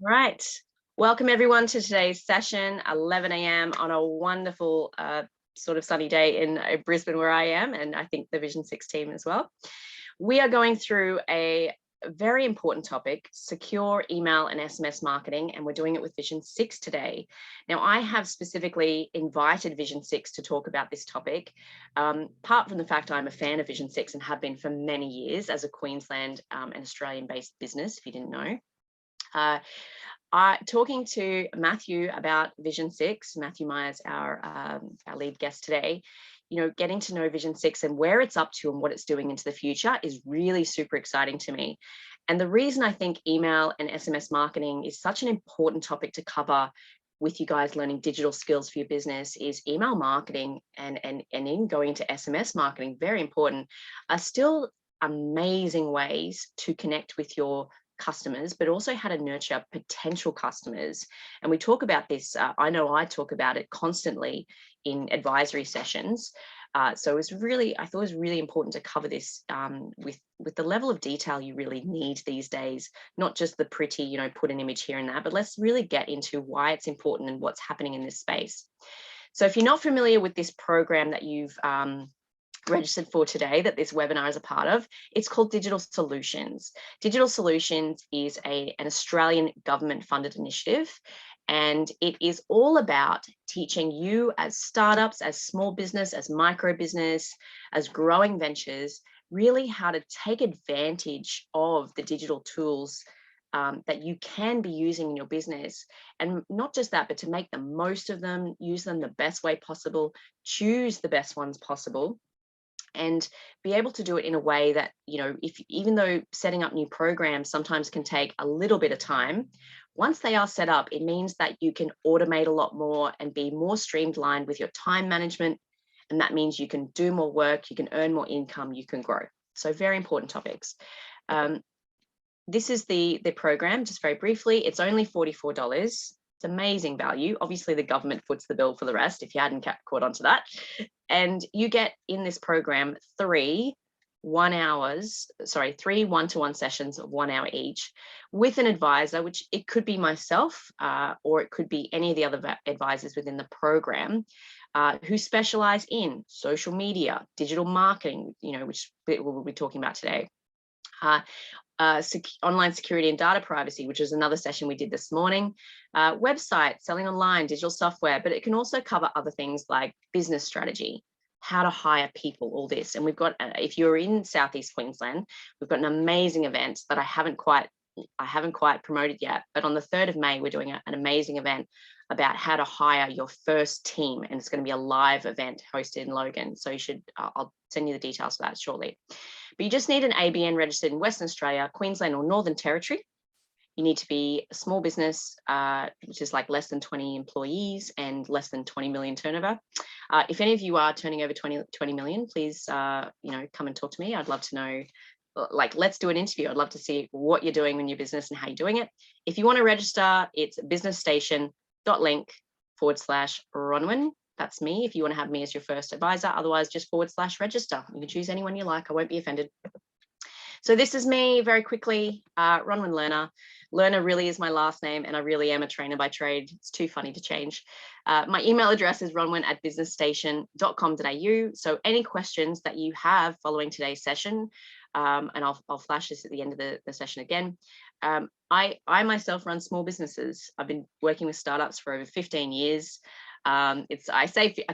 Right. Welcome everyone to today's session, 11 a.m. on a wonderful sort of sunny day in Brisbane where I am, and I think the Vision 6 team as well. We are going through a very important topic, secure email and SMS marketing, and we're doing it with Vision 6 today. Now, I have specifically invited Vision 6 to talk about this topic, apart from the fact I'm a fan of Vision 6 and have been for many years as a Queensland and Australian-based business, if you didn't know. Talking to Matthew about Vision 6, Matthew Myers, our lead guest today, getting to know Vision 6 and where it's up to and what it's doing into the future is really super exciting to me. And the reason I think email and SMS marketing is such an important topic to cover with you guys learning digital skills for your business is email marketing and in going to SMS marketing, very important, are still amazing ways to connect with your customers, but also how to nurture potential customers. And we talk about this, I know I talk about it constantly in advisory sessions. So I thought it was really important to cover this with the level of detail you really need these days, not just the pretty, put an image here and there, but let's really get into why it's important and what's happening in this space. So if you're not familiar with this program that you've registered for today, that this webinar is a part of, it's called Digital Solutions. Digital Solutions is an Australian government funded initiative, and it is all about teaching you as startups, as small business, as micro business, as growing ventures, really how to take advantage of the digital tools that you can be using in your business. And not just that, but to make the most of them, use them the best way possible, choose the best ones possible, and be able to do it in a way that, even though setting up new programs sometimes can take a little bit of time, once they are set up, it means that you can automate a lot more and be more streamlined with your time management. And that means you can do more work, you can earn more income, you can grow. So very important topics. This is the program, just very briefly. It's only $44. It's amazing value. Obviously, the government foots the bill for the rest, if you hadn't caught on to that. And you get in this program three one-to-one sessions of 1 hour each with an advisor, which it could be myself or it could be any of the other advisors within the program who specialize in social media, digital marketing, which we'll be talking about today. Online security and data privacy, which is another session we did this morning, website, selling online, digital software, but it can also cover other things like business strategy, how to hire people, all this. And we've got, if you're in Southeast Queensland, we've got an amazing event that I haven't quite promoted yet, but on the 3rd of May, we're doing an amazing event about how to hire your first team. And it's going to be a live event hosted in Logan. So I'll send you the details for that shortly. But you just need an ABN registered in Western Australia, Queensland or Northern Territory. You need to be a small business, which is like less than 20 employees and less than 20 million turnover. If any of you are turning over 20 million, please, come and talk to me. I'd love to know, let's do an interview. I'd love to see what you're doing in your business and how you're doing it. If you want to register, it's businessstation.link/Ronwin. That's me. If you want to have me as your first advisor, otherwise just /register. You can choose anyone you like. I won't be offended. So this is me very quickly, Ronwin Lerner. Lerner really is my last name, and I really am a trainer by trade. It's too funny to change. My email address is ronwin@businessstation.com.au. So any questions that you have following today's session, and I'll flash this at the end of the session again. I myself run small businesses. I've been working with startups for over 15 years. I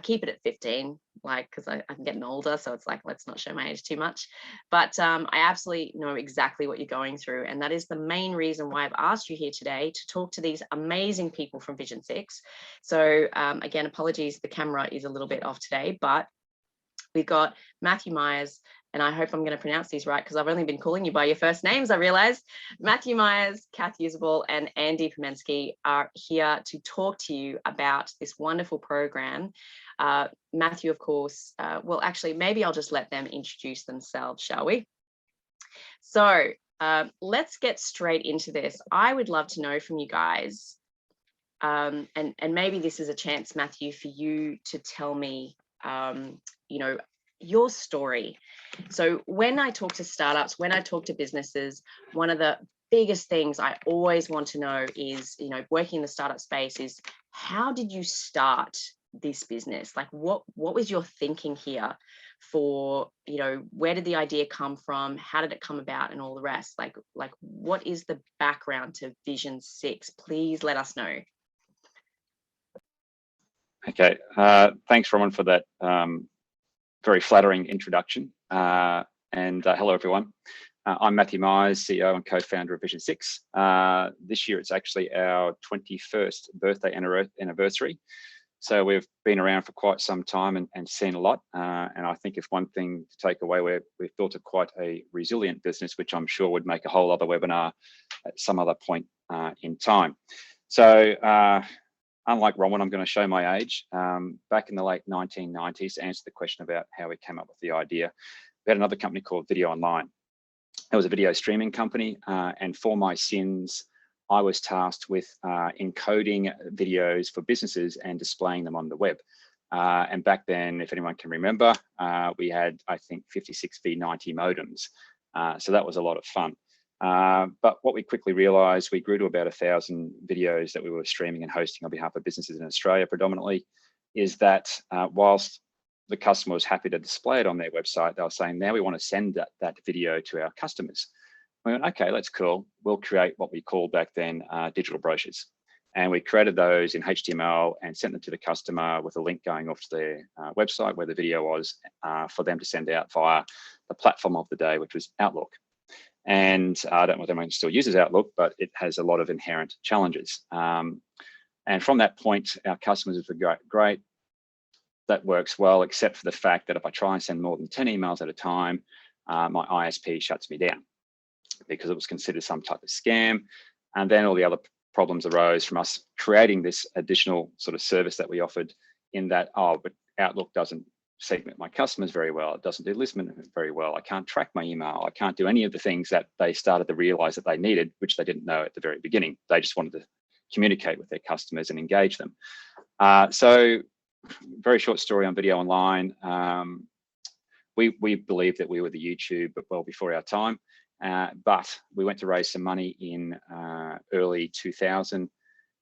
keep it at 15, because I'm getting older, so it's like, let's not show my age too much. But I absolutely know exactly what you're going through, and that is the main reason why I've asked you here today to talk to these amazing people from Vision 6. So again, apologies, the camera is a little bit off today, but we've got Matthew Myers, and I hope I'm going to pronounce these right because I've only been calling you by your first names, I realized. Matthew Myers, Kath Usable, and Andy Pomensky are here to talk to you about this wonderful program. Matthew, of course, well, actually, maybe I'll just let them introduce themselves, shall we? So let's get straight into this. I would love to know from you guys, and maybe this is a chance, Matthew, for you to tell me, your story. So when I talk to startups, when I talk to businesses, one of the biggest things I always want to know is, working in the startup space is, how did you start this business? Like, what was your thinking here for, where did the idea come from? How did it come about, and all the rest? Like what is the background to Vision 6? Please let us know. Okay, thanks, Roman, for that very flattering introduction. And hello, everyone. I'm Matthew Myers, CEO and co-founder of Vision 6. This year, it's actually our 21st birthday anniversary. So we've been around for quite some time and seen a lot. And I think if one thing to take away, we've built quite a resilient business, which I'm sure would make a whole other webinar at some other point in time. So unlike Roman, I'm going to show my age. Back in the late 1990s, to answer the question about how we came up with the idea, we had another company called Video Online. It was a video streaming company, and for my sins, I was tasked with encoding videos for businesses and displaying them on the web. And back then, if anyone can remember, we had, I think, 56v90 modems. So that was a lot of fun. But what we quickly realized, we grew to about 1,000 videos that we were streaming and hosting on behalf of businesses in Australia predominantly, is that whilst the customer was happy to display it on their website, they were saying, now we want to send that video to our customers. We went, okay, that's cool. We'll create what we called back then digital brochures. And we created those in HTML and sent them to the customer with a link going off to their website where the video was for them to send out via the platform of the day, which was Outlook. And I don't know if anyone still uses Outlook, but it has a lot of inherent challenges. And from that point, our customers were great. That works well, except for the fact that if I try and send more than 10 emails at a time, my ISP shuts me down because it was considered some type of scam. And then all the other problems arose from us creating this additional sort of service that we offered, in that, but Outlook doesn't segment my customers very well. It doesn't do list management very well. I can't track my email. I can't do any of the things that they started to realize that they needed, which they didn't know at the very beginning. They just wanted to communicate with their customers and engage them. So very short story on Video Online. We believed that we were the YouTube, but well before our time. But we went to raise some money in early 2000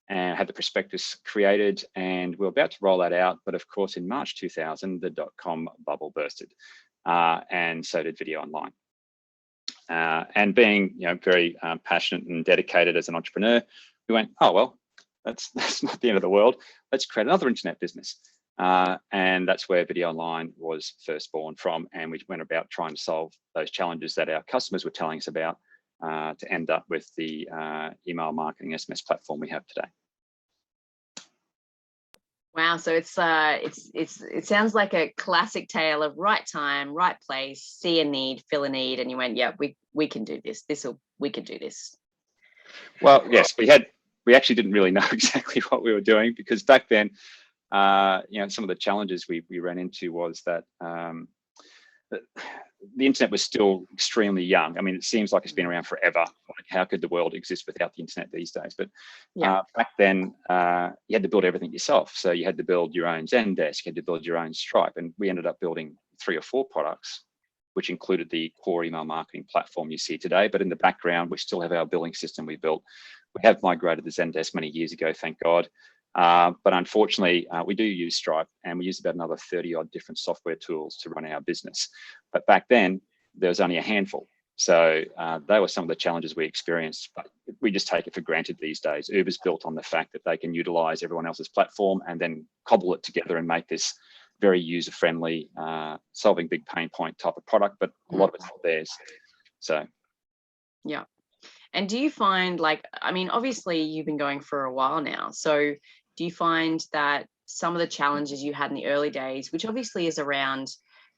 and had the prospectus created, and we were about to roll that out. But of course, in March 2000, the .com bubble bursted, and so did Video Online. And being very passionate and dedicated as an entrepreneur, we went, oh, well, that's not the end of the world. Let's create another internet business. And that's where Video Online was first born from. And we went about trying to solve those challenges that our customers were telling us about to end up with the email marketing SMS platform we have today. Wow, so it sounds like a classic tale of right time, right place, see a need, fill a need, and you went, yeah, we can do this. We can do this. Well, yes, we actually didn't really know exactly what we were doing, because back then, some of the challenges we ran into was that the internet was still extremely young. I mean, it seems like it's been around forever. Like, how could the world exist without the internet these days? But back then, you had to build everything yourself. So you had to build your own Zendesk, you had to build your own Stripe, and we ended up building 3 or 4 products, which included the core email marketing platform you see today. But in the background, we still have our billing system we built. We have migrated to Zendesk many years ago, thank God. But unfortunately, we do use Stripe, and we use about another 30 odd different software tools to run our business. But back then, there was only a handful. So they were some of the challenges we experienced, but we just take it for granted these days. Uber's built on the fact that they can utilize everyone else's platform and then cobble it together and make this very user-friendly, solving big pain point type of product, but a lot of it's not theirs. So. Yeah. And do you find, obviously you've been going for a while now. So do you find that some of the challenges you had in the early days, which obviously is around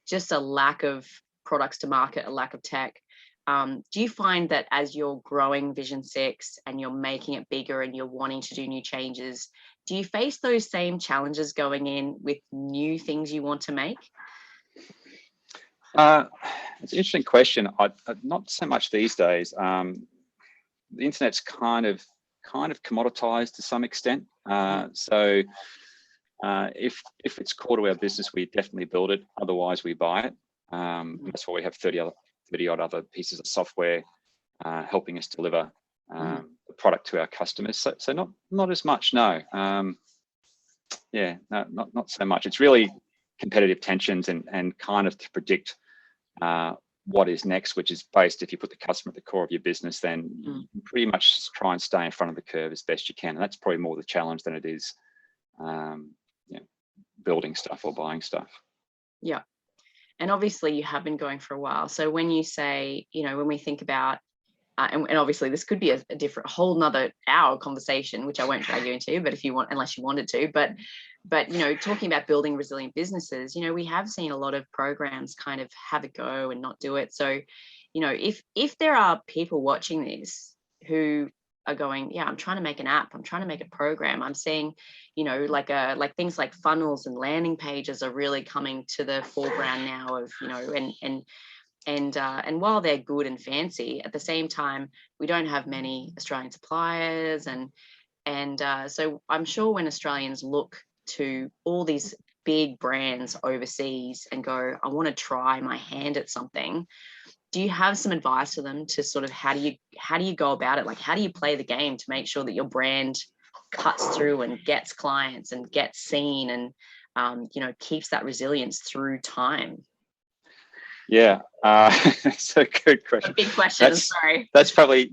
just a lack of products to market, a lack of tech, do you find that as you're growing Vision 6 and you're making it bigger and you're wanting to do new changes, do you face those same challenges going in with new things you want to make? It's an interesting question. Not so much these days. The internet's kind of commoditized to some extent. So If it's core to our business, we definitely build it. Otherwise, we buy it. That's why we have 30 odd other pieces of software helping us deliver the product to our customers. So not as much, no. Yeah, no, not so much. It's really competitive tensions and kind of to predict what is next, which is based, if you put the customer at the core of your business, then you pretty much try and stay in front of the curve as best you can. And that's probably more the challenge than it is building stuff or buying stuff. Yeah. And obviously you have been going for a while. So when you say, when we think about, and obviously this could be a different whole nother hour conversation, which I won't drag you into, but if you want, unless you wanted to, but talking about building resilient businesses, we have seen a lot of programs kind of have a go and not do it. So, if there are people watching this who are going, yeah, I'm trying to make an app, I'm trying to make a program, I'm seeing, like things like funnels and landing pages are really coming to the foreground now of, and while they're good and fancy, at the same time, we don't have many Australian suppliers. And so I'm sure when Australians look to all these big brands overseas and go, I want to try my hand at something, do you have some advice for them to sort of how do you go about it? Like, how do you play the game to make sure that your brand cuts through and gets clients and gets seen and keeps that resilience through time? Yeah, it's a good question. A big question. Sorry. That's probably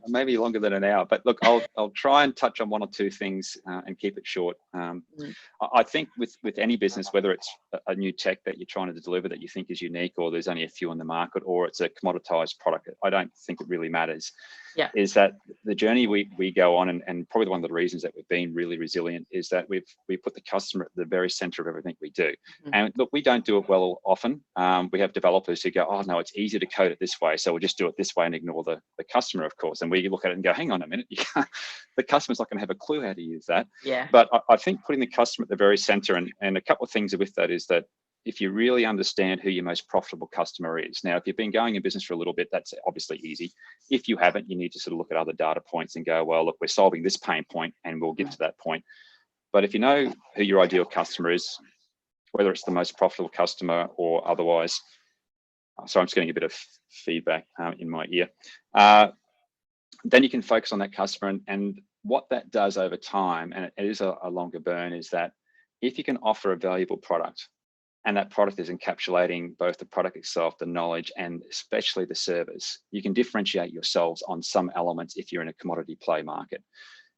maybe longer than an hour. But look, I'll try and touch on one or two things and keep it short. I think with any business, whether it's a new tech that you're trying to deliver that you think is unique, or there's only a few on the market, or it's a commoditized product, I don't think it really matters. Yeah. Is that the journey we go on, and probably one of the reasons that we've been really resilient is that we put the customer at the very center of everything we do. And look, we don't do it well often. We have developers who go, oh no, it's easy to code it this way, so we'll just do it this way and ignore the customer, of course. And we look at it and go, hang on a minute, the customer's not going to have a clue how to use that. Yeah. But I think putting the customer at the very center, and a couple of things with that is that if you really understand who your most profitable customer is. Now, if you've been going in business for a little bit, that's obviously easy. If you haven't, you need to sort of look at other data points and go, well, look, we're solving this pain point and we'll get to that point. But if you know who your ideal customer is, whether it's the most profitable customer or otherwise, so I'm just getting a bit of feedback in my ear, then you can focus on that customer. And what that does over time, and it is a longer burn, is that if you can offer a valuable product, and that product is encapsulating both the product itself, the knowledge, and especially the service, you can differentiate yourselves on some elements if you're in a commodity play market.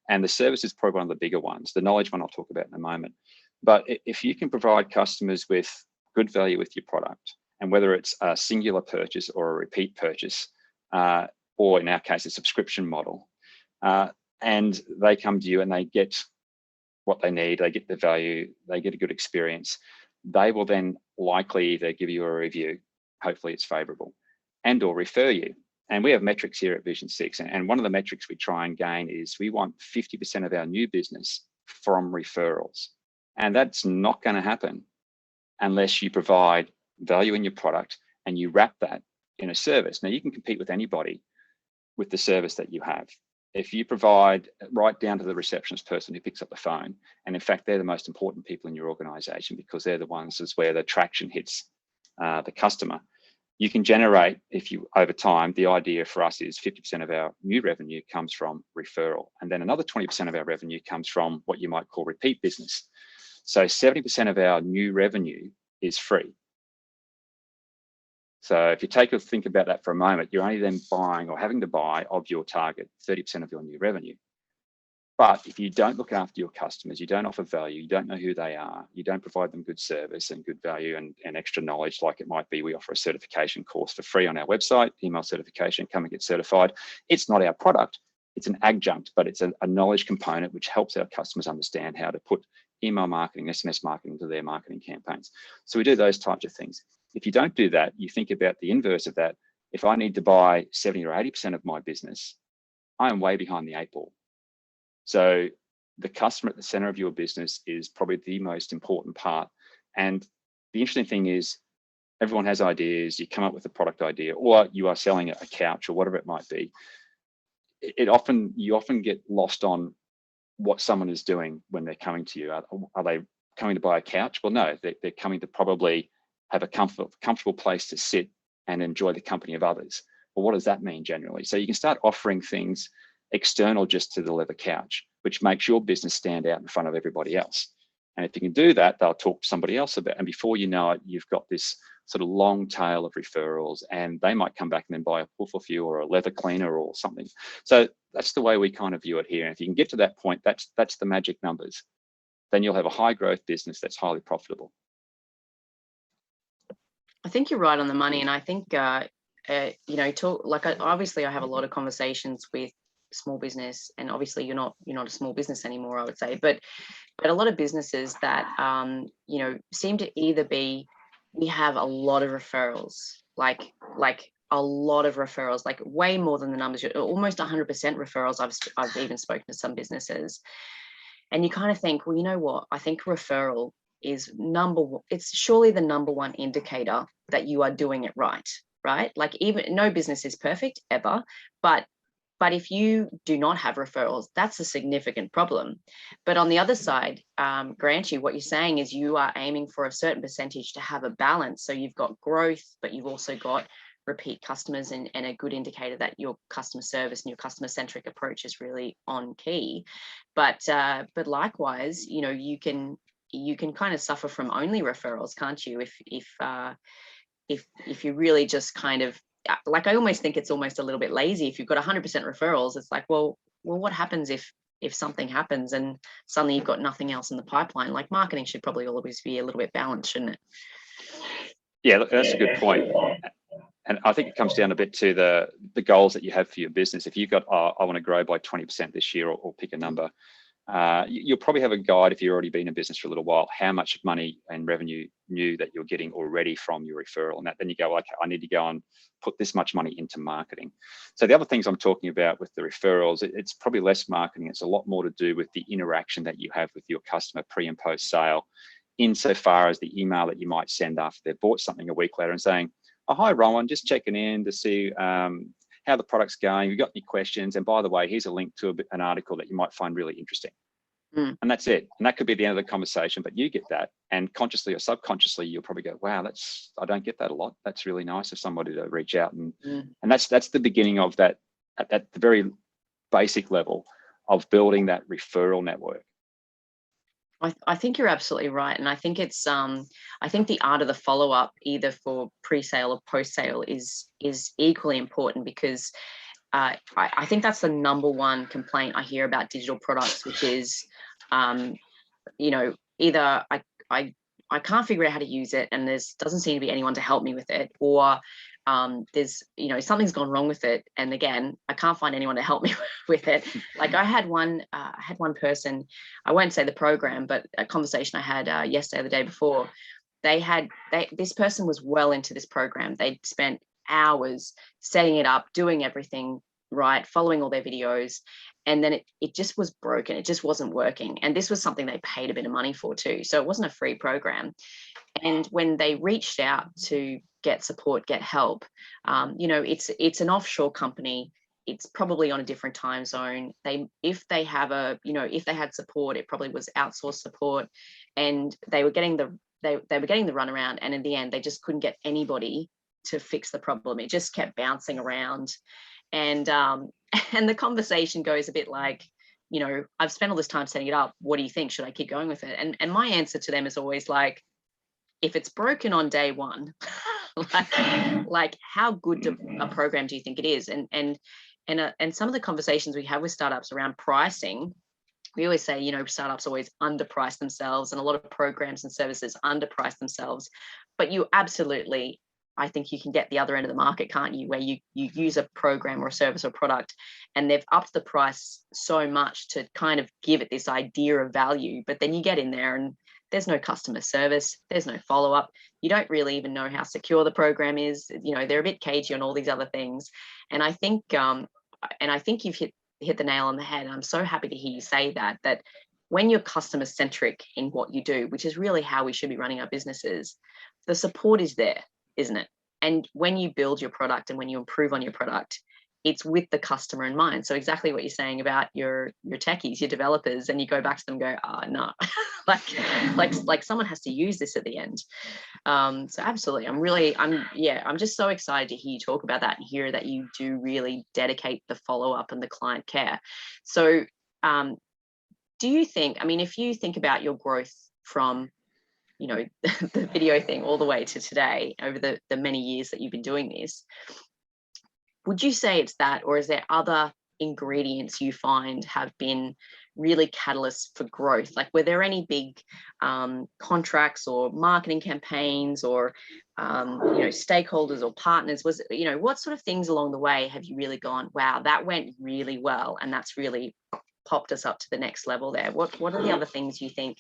And the service is probably one of the bigger ones. The knowledge one I'll talk about in a moment. But if you can provide customers with good value with your product, and whether it's a singular purchase or a repeat purchase, or in our case, a subscription model, and they come to you and they get what they need, they get the value, they get a good experience, they will then likely either give you a review, hopefully it's favorable, and or refer you. And we have metrics here at Vision 6. And one of the metrics we try and gain is we want 50% of our new business from referrals. And that's not going to happen unless you provide value in your product and you wrap that in a service. Now, you can compete with anybody with the service that you have. If you provide right down to the receptionist person who picks up the phone, and in fact, they're the most important people in your organization because they're the ones that's where the traction hits the customer. You can generate, if you over time, the idea for us is 50% of our new revenue comes from referral. And then another 20% of our revenue comes from what you might call repeat business. So 70% of our new revenue is free. So if you take a think about that for a moment, you're only then buying or having to buy of your target 30% of your new revenue. But if you don't look after your customers, you don't offer value, you don't know who they are, you don't provide them good service and good value and extra knowledge, like it might be we offer a certification course for free on our website, email certification, come and get certified. It's not our product, it's an adjunct, but it's a knowledge component which helps our customers understand how to put email marketing, SMS marketing into their marketing campaigns. So we do those types of things. If you don't do that, you think about the inverse of that. If I need to buy 70 or 80% of my business, I am way behind the 8 ball. So the customer at the center of your business is probably the most important part. And the interesting thing is everyone has ideas, you come up with a product idea, or you are selling a couch or whatever it might be. You often get lost on what someone is doing when they're coming to you. Are they coming to buy a couch? Well, no, they're coming to probably have a comfortable place to sit and enjoy the company of others. Well, what does that mean generally? So you can start offering things external just to the leather couch, which makes your business stand out in front of everybody else. And if you can do that, they'll talk to somebody else about it. And before you know it, you've got this sort of long tail of referrals, and they might come back and then buy a poof of you or a leather cleaner or something. So that's the way we kind of view it here. And if you can get to that point, that's the magic numbers. Then you'll have a high growth business that's highly profitable. I think you're right on the money. And I think, you know, obviously I have a lot of conversations with small business, and obviously you're not a small business anymore, I would say, but a lot of businesses that, you know, seem to either be, we have a lot of referrals, like a lot of referrals, like way more than the numbers, almost 100% referrals. I've even spoken to some businesses, and you kind of think, well, you know what? I think referral is it's surely the number one indicator that you are doing it right? Like, even no business is perfect ever, but if you do not have referrals, that's a significant problem. But on the other side, Grant, what you're saying is you are aiming for a certain percentage to have a balance. So you've got growth, but you've also got repeat customers, and a good indicator that your customer service and your customer centric approach is really on key. But likewise, you know, you can kind of suffer from only referrals, can't you? If you really just kind of, like, I almost think it's almost a little bit lazy. If you've got 100% referrals, it's like, well, what happens if something happens and suddenly you've got nothing else in the pipeline? Like, marketing should probably always be a little bit balanced, shouldn't it? Yeah, that's a good point. And I think it comes down a bit to the goals that you have for your business. If you've got, I want to grow by 20% this year, or pick a number, you'll probably have a guide, if you've already been in business for a little while, how much money and revenue new that you're getting already from your referral. And then you go, okay, I need to go and put this much money into marketing. So the other things I'm talking about with the referrals, it's probably less marketing. It's a lot more to do with the interaction that you have with your customer pre and post sale, insofar as the email that you might send after they've bought something a week later and saying, oh, hi, Rowan, just checking in to see how the product's going. You've got any questions? And by the way, here's a link to an article that you might find really interesting. And that's it. And that could be the end of the conversation, but you get that. And consciously or subconsciously, you'll probably go, wow, I don't get that a lot. That's really nice of somebody to reach out. And that's the beginning of that, at the very basic level of building that referral network. I think you're absolutely right. And I think it's, I think the art of the follow-up, either for pre-sale or post-sale, is equally important, because I think that's the number one complaint I hear about digital products, which is, you know, either I can't figure out how to use it, and doesn't seem to be anyone to help me with it, or there's, you know, something's gone wrong with it, and again, I can't find anyone to help me with it. Like, I had one person, I won't say the program, but a conversation I had yesterday or the day before. This person was well into this program. They'd spent hours setting it up, doing everything right, following all their videos, and then it just was broken. It just wasn't working. And this was something they paid a bit of money for too, so it wasn't a free program. And when they reached out to get support, get help, you know, it's an offshore company. It's probably on a different time zone. If they had support, it probably was outsourced support, and they were getting the runaround. And in the end, they just couldn't get anybody to fix the problem. It just kept bouncing around. And the conversation goes a bit like, you know, I've spent all this time setting it up. What do you think? Should I keep going with it? And my answer to them is always like, if it's broken on day one, like how good a program do you think it is? And some of the conversations we have with startups around pricing, we always say, you know, startups always underprice themselves, and a lot of programs and services underprice themselves. But you absolutely, I think you can get the other end of the market, can't you? Where you use a program or a service or product, and they've upped the price so much to kind of give it this idea of value, but then you get in there and there's no customer service, there's no follow-up. You don't really even know how secure the program is. You know, they're a bit cagey on all these other things. And I think you've hit the nail on the head. I'm so happy to hear you say that when you're customer centric in what you do, which is really how we should be running our businesses, the support is there, isn't it? And when you build your product and when you improve on your product, it's with the customer in mind. So exactly what you're saying about your techies, your developers, and you go back to them and go, oh no, like someone has to use this at the end. So absolutely, I'm just so excited to hear you talk about that and hear that you do really dedicate the follow-up and the client care. So do you think, I mean, if you think about your growth from, you know, the video thing all the way to today, over the many years that you've been doing this, would you say it's that, or is there other ingredients you find have been really catalysts for growth? Like, were there any big contracts or marketing campaigns or, you know, stakeholders or partners? Was, you know, what sort of things along the way have you really gone, wow, that went really well, and that's really popped us up to the next level there? What are the other things you think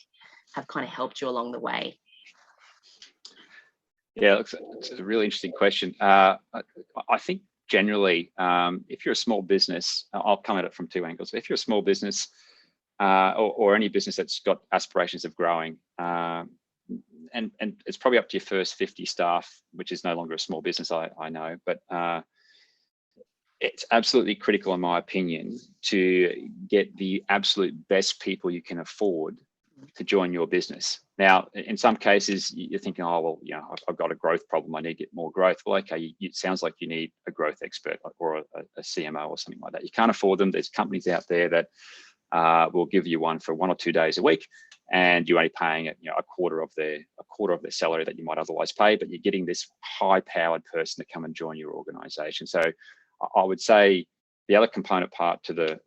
have kind of helped you along the way? Yeah, it's a really interesting question. I think generally, if you're a small business, I'll come at it from two angles. If you're a small business or any business that's got aspirations of growing, and it's probably up to your first 50 staff, which is no longer a small business, I know, but it's absolutely critical, in my opinion, to get the absolute best people you can afford to join your business. Now, in some cases, you're thinking, oh, well, you know, I've got a growth problem. I need to get more growth. Well, okay, it sounds like you need a growth expert or a CMO or something like that. You can't afford them. There's companies out there that will give you one for 1 or 2 days a week, and you're only paying it, you know, a quarter of their salary that you might otherwise pay, but you're getting this high-powered person to come and join your organization. So I would say the other component part to the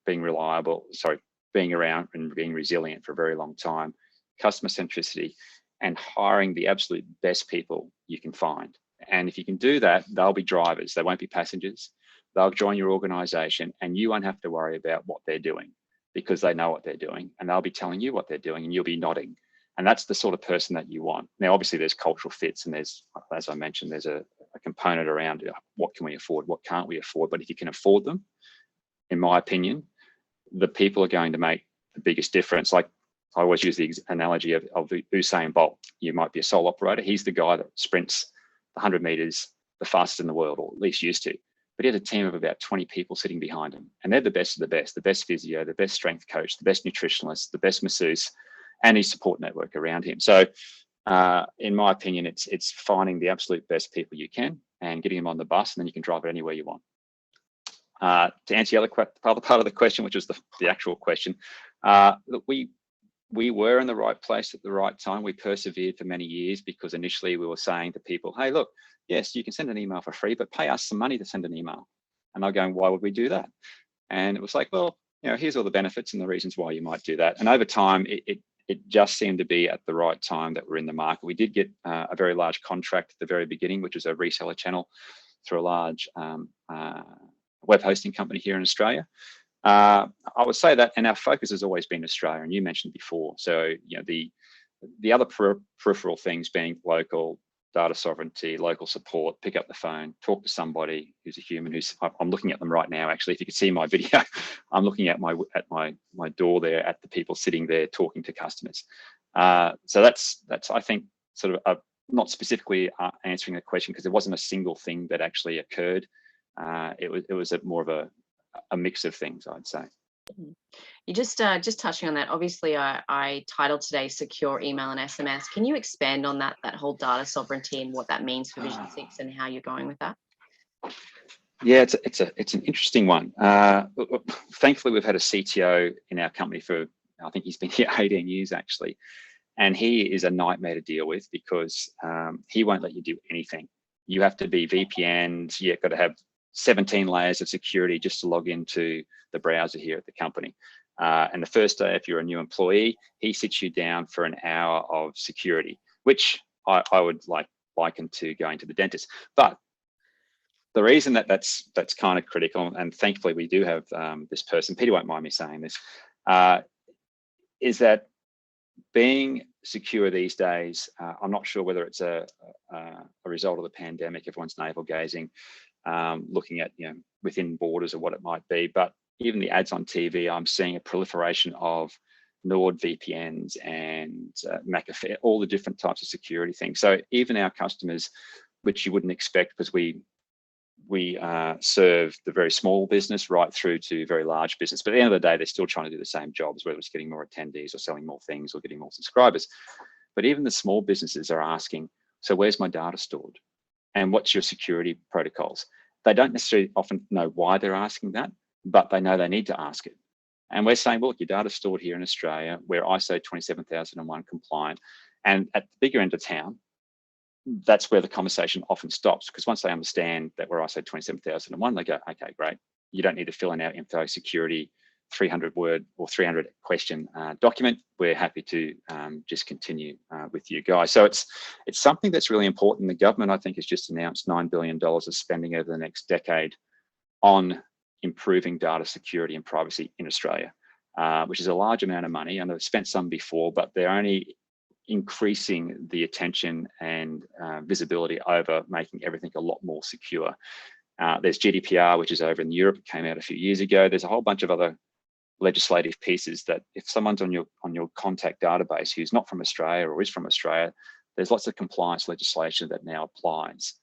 being around and being resilient for a very long time, customer centricity, and hiring the absolute best people you can find. And if you can do that, they'll be drivers. They won't be passengers. They'll join your organization, and you won't have to worry about what they're doing because they know what they're doing, and they'll be telling you what they're doing, and you'll be nodding. And that's the sort of person that you want. Now, obviously, there's cultural fits, and there's, as I mentioned, there's a component around what can we afford, what can't we afford. But if you can afford them, in my opinion, the people are going to make the biggest difference. Like, I always use the analogy of Usain Bolt. You might be a sole operator. He's the guy that sprints the 100 meters the fastest in the world, or at least used to. But he had a team of about 20 people sitting behind him. And they're the best of the best physio, the best strength coach, the best nutritionist, the best masseuse, and his support network around him. So in my opinion, it's finding the absolute best people you can and getting them on the bus, and then you can drive it anywhere you want. To answer the other part of the question, which was the actual question, look, we were in the right place at the right time. We persevered for many years because initially we were saying to people, hey, look, yes, you can send an email for free, but pay us some money to send an email. And they're going, why would we do that? And it was like, well, you know, here's all the benefits and the reasons why you might do that. And over time, it just seemed to be at the right time that we're in the market. We did get a very large contract at the very beginning, which was a reseller channel through a large web hosting company here in Australia. I would say that, and our focus has always been Australia, and you mentioned before. So, you know, the other peripheral things being local data sovereignty, local support, pick up the phone, talk to somebody who's a human. I'm looking at them right now. Actually, if you could see my video, I'm looking at my door there at the people sitting there talking to customers. So that's I think sort of not specifically answering the question, because there wasn't a single thing that actually occurred. It was more of a mix of things, I'd say. You just touching on that. Obviously, I titled today "Secure Email and SMS." Can you expand on that whole data sovereignty and what that means for Vision 6 and how you're going with that? Yeah, it's an interesting one. Thankfully, we've had a CTO in our company for, I think he's been here 18 years actually, and he is a nightmare to deal with because he won't let you do anything. You have to be VPN'd. You've got to have 17 layers of security just to log into the browser here at the company. And the first day, if you're a new employee, he sits you down for an hour of security, which I would liken to going to the dentist. But the reason that's kind of critical, and thankfully we do have this person, Peter won't mind me saying this, is that being secure these days, I'm not sure whether it's a result of the pandemic, everyone's navel gazing, looking at, you know, within borders or what it might be, but even the ads on TV, I'm seeing a proliferation of NordVPNs and McAfee, all the different types of security things. So even our customers, which you wouldn't expect because we we serve the very small business right through to very large business. But at the end of the day, they're still trying to do the same jobs, whether it's getting more attendees or selling more things or getting more subscribers. But even the small businesses are asking, so where's my data stored? And what's your security protocols? They don't necessarily often know why they're asking that, but they know they need to ask it. And we're saying, well, look, your data's stored here in Australia. We're ISO 27001 compliant. And at the bigger end of town, that's where the conversation often stops, because once they understand that we're ISO 27001, they go, okay, great. You don't need to fill in our info security 300 word or 300 question document. We're happy to just continue with you guys. So it's something that's really important. The government, I think, has just announced $9 billion of spending over the next decade on improving data security and privacy in Australia, which is a large amount of money. And they've spent some before, but they're only increasing the attention and visibility over making everything a lot more secure. There's GDPR, which is over in Europe, it came out a few years ago. There's a whole bunch of other legislative pieces that if someone's on your contact database who's not from Australia or is from Australia, there's lots of compliance legislation that now applies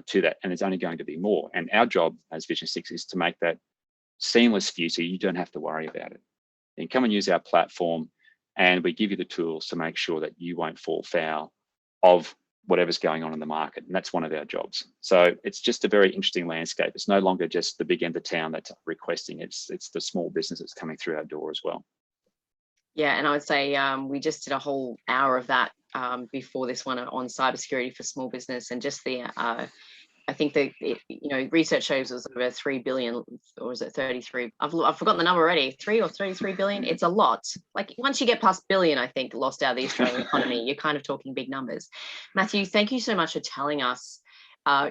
to that, and there's only going to be more. And our job as Vision 6 is to make that seamless for you so you don't have to worry about it. You can come and use our platform, and we give you the tools to make sure that you won't fall foul of whatever's going on in the market. And that's one of our jobs. So it's just a very interesting landscape. It's no longer just the big end of town that's requesting. It's the small business that's coming through our door as well. Yeah, and I would say we just did a whole hour of that before this one on cybersecurity for small business, and just the I think that research shows it was over 3 billion, or was it 33? I've forgotten the number already. 3 or 33 billion. It's a lot. Like once you get past billion, I think lost out of the Australian economy, you're kind of talking big numbers. Matthew, thank you so much for telling us.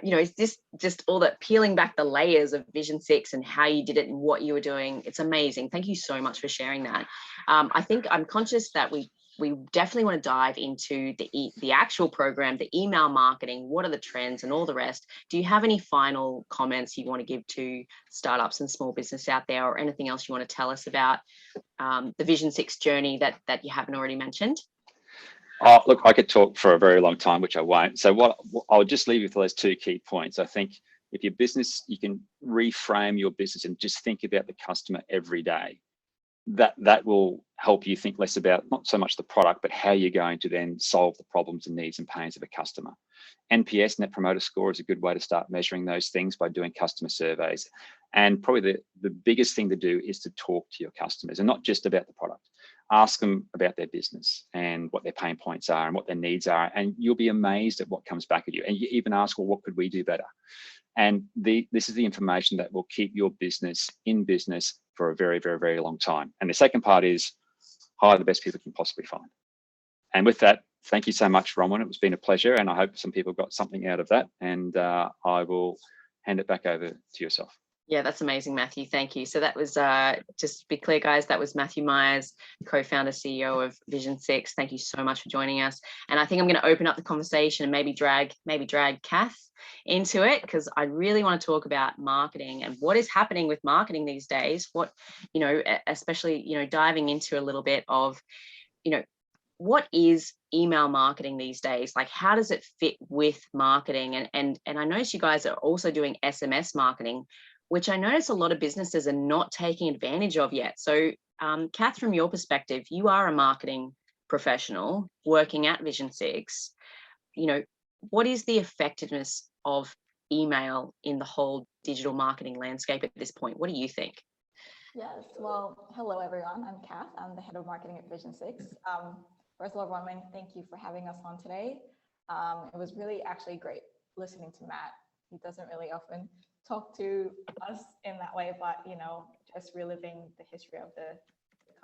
Is this just all that, peeling back the layers of Vision 6 and how you did it and what you were doing? It's amazing. Thank you so much for sharing that. I think I'm conscious that we definitely want to dive into the actual program, the email marketing, what are the trends and all the rest. Do you have any final comments you want to give to startups and small business out there, or anything else you want to tell us about the Vision 6 journey that you haven't already mentioned? Oh, look, I could talk for a very long time, which I won't. So I'll just leave you with those two key points. I think if your business, you can reframe your business and just think about the customer every day. That will help you think less about not so much the product, but how you're going to then solve the problems and needs and pains of a customer. NPS, Net Promoter Score, is a good way to start measuring those things by doing customer surveys. And probably the biggest thing to do is to talk to your customers, and not just about the product. Ask them about their business and what their pain points are and what their needs are, and you'll be amazed at what comes back at you. And you even ask, well, what could we do better? And this is the information that will keep your business in business for a very, very, very long time. And the second part is hire the best people you can possibly find. And with that, thank you so much, Bronwyn. It's been a pleasure, and I hope some people got something out of that. And I will hand it back over to yourself. Yeah, that's amazing, Matthew. Thank you. So that was, just to be clear, guys, that was Matthew Myers, co-founder, CEO of Vision 6. Thank you so much for joining us. And I think I'm going to open up the conversation and maybe drag Kath into it, because I really want to talk about marketing and what is happening with marketing these days. What, especially, diving into a little bit of, what is email marketing these days? Like, how does it fit with marketing? And I notice you guys are also doing SMS marketing, which I notice a lot of businesses are not taking advantage of yet. So, Kath, from your perspective, you are a marketing professional working at Vision 6. What is the effectiveness of email in the whole digital marketing landscape at this point? What do you think? Yes, well, hello everyone. I'm Kath. I'm the head of marketing at Vision 6. First of all, Bronwyn, thank you for having us on today. It was really actually great listening to Matt. He doesn't really often talk to us in that way, but just reliving the history of the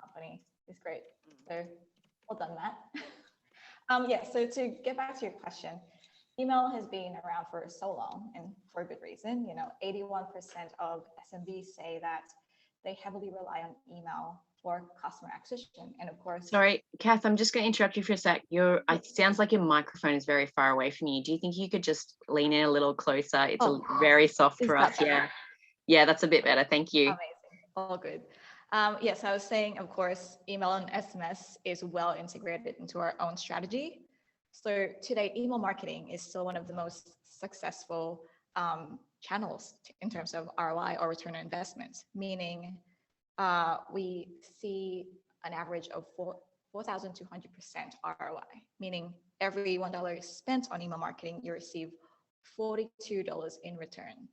company is great. So well done, Matt. So to get back to your question, email has been around for so long, and for a good reason. 81% of SMBs say that they heavily rely on email for customer acquisition, and of course. Sorry, Kath, I'm just going to interrupt you for a sec. It sounds like your microphone is very far away from you. Do you think you could just lean in a little closer? It's very soft for us. Yeah, that's a bit better. Thank you. Amazing. All good. Yes, I was saying, of course, email and SMS is well integrated into our own strategy. So today, email marketing is still one of the most successful channels in terms of ROI or return on investment, meaning we see an average of 4,200% ROI, meaning every $1 spent on email marketing, you receive $42 in return.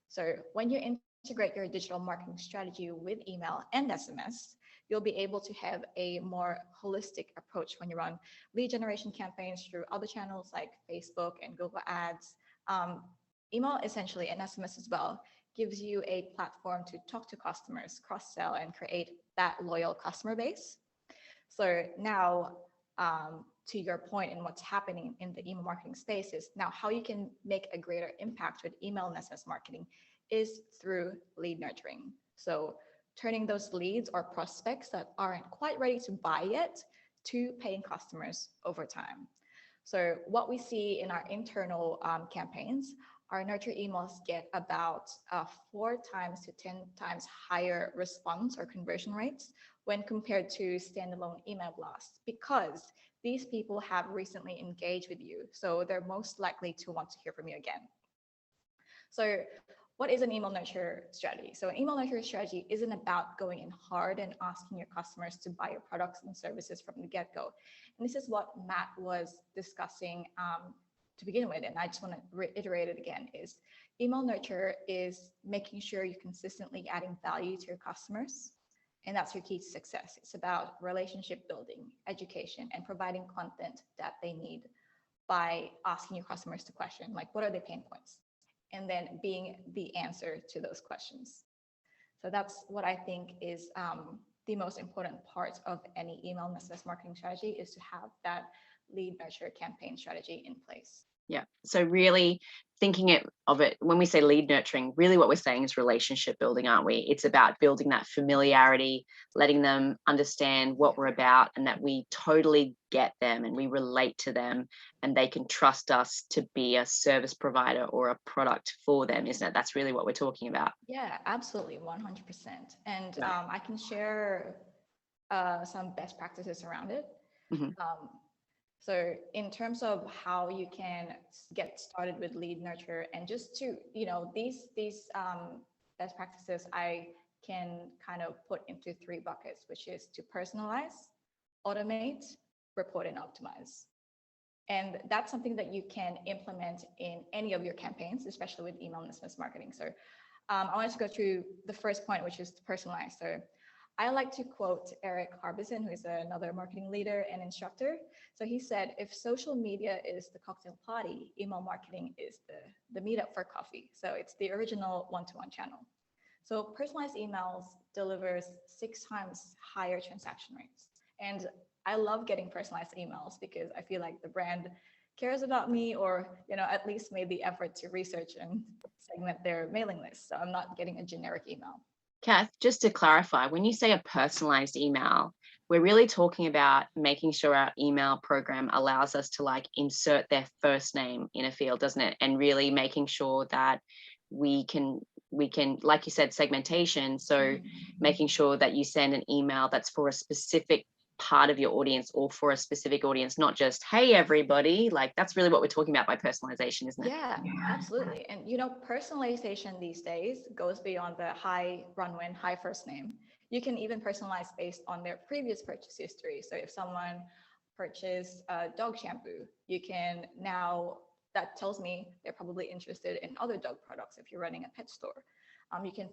So when you integrate your digital marketing strategy with email and SMS, you'll be able to have a more holistic approach when you run lead generation campaigns through other channels like Facebook and Google Ads. Email essentially, and SMS as well, gives you a platform to talk to customers, cross-sell, and create that loyal customer base. So now, to your point in what's happening in the email marketing space is now how you can make a greater impact with email and SMS marketing is through lead nurturing. So turning those leads or prospects that aren't quite ready to buy yet to paying customers over time. So what we see in our internal campaigns, our nurture emails get about 4 times to 10 times higher response or conversion rates when compared to standalone email blasts, because these people have recently engaged with you. So they're most likely to want to hear from you again. So what is an email nurture strategy? So an email nurture strategy isn't about going in hard and asking your customers to buy your products and services from the get-go. And this is what Matt was discussing to begin with, and I just want to reiterate it again, is email nurture is making sure you're consistently adding value to your customers, and that's your key to success. It's about relationship building, education, and providing content that they need by asking your customers to question, like, what are their pain points? And then being the answer to those questions. So that's what I think is the most important part of any email and SMS marketing strategy, is to have that lead nurture campaign strategy in place. Yeah. So really thinking of it, when we say lead nurturing, really what we're saying is relationship building, aren't we? It's about building that familiarity, letting them understand what we're about and that we totally get them and we relate to them and they can trust us to be a service provider or a product for them, isn't it? That's really what we're talking about. Yeah, absolutely, 100%. And Yeah. I can share some best practices around it. Mm-hmm. So in terms of how you can get started with lead nurture, and just to, these best practices I can kind of put into 3 buckets, which is to personalize, automate, report, and optimize. And that's something that you can implement in any of your campaigns, especially with email and SMS marketing. So I wanted to go through the first point, which is to personalize. So I like to quote Eric Harbison, who is another marketing leader and instructor. So he said, if social media is the cocktail party, email marketing is the meetup for coffee. So it's the original one-to-one channel. So personalized emails delivers 6 times higher transaction rates. And I love getting personalized emails because I feel like the brand cares about me, or at least made the effort to research and segment their mailing list. So I'm not getting a generic email. Kath, just to clarify, when you say a personalized email, we're really talking about making sure our email program allows us to insert their first name in a field, doesn't it? And really making sure that we can, like you said, segmentation. So making sure that you send an email that's for a specific part of your audience or for a specific audience, not just, hey, everybody. That's really what we're talking about by personalization, isn't it? Yeah, absolutely. And personalization these days goes beyond the hi Bronwyn, hi first name. You can even personalize based on their previous purchase history. So if someone purchased dog shampoo, you can now, that tells me they're probably interested in other dog products if you're running a pet store. You can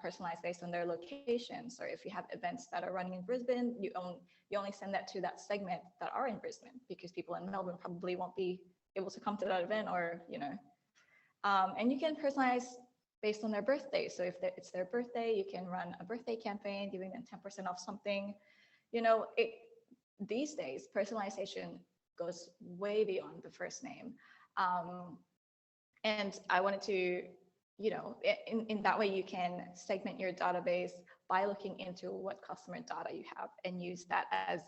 personalize based on their location. So if you have events that are running in Brisbane, you only send that to that segment that are in Brisbane, because people in Melbourne probably won't be able to come to that event, or and you can personalize based on their birthday. So if it's their birthday, you can run a birthday campaign giving them 10% off something. These days personalization goes way beyond the first name, and I wanted to in that way you can segment your database by looking into what customer data you have and use that as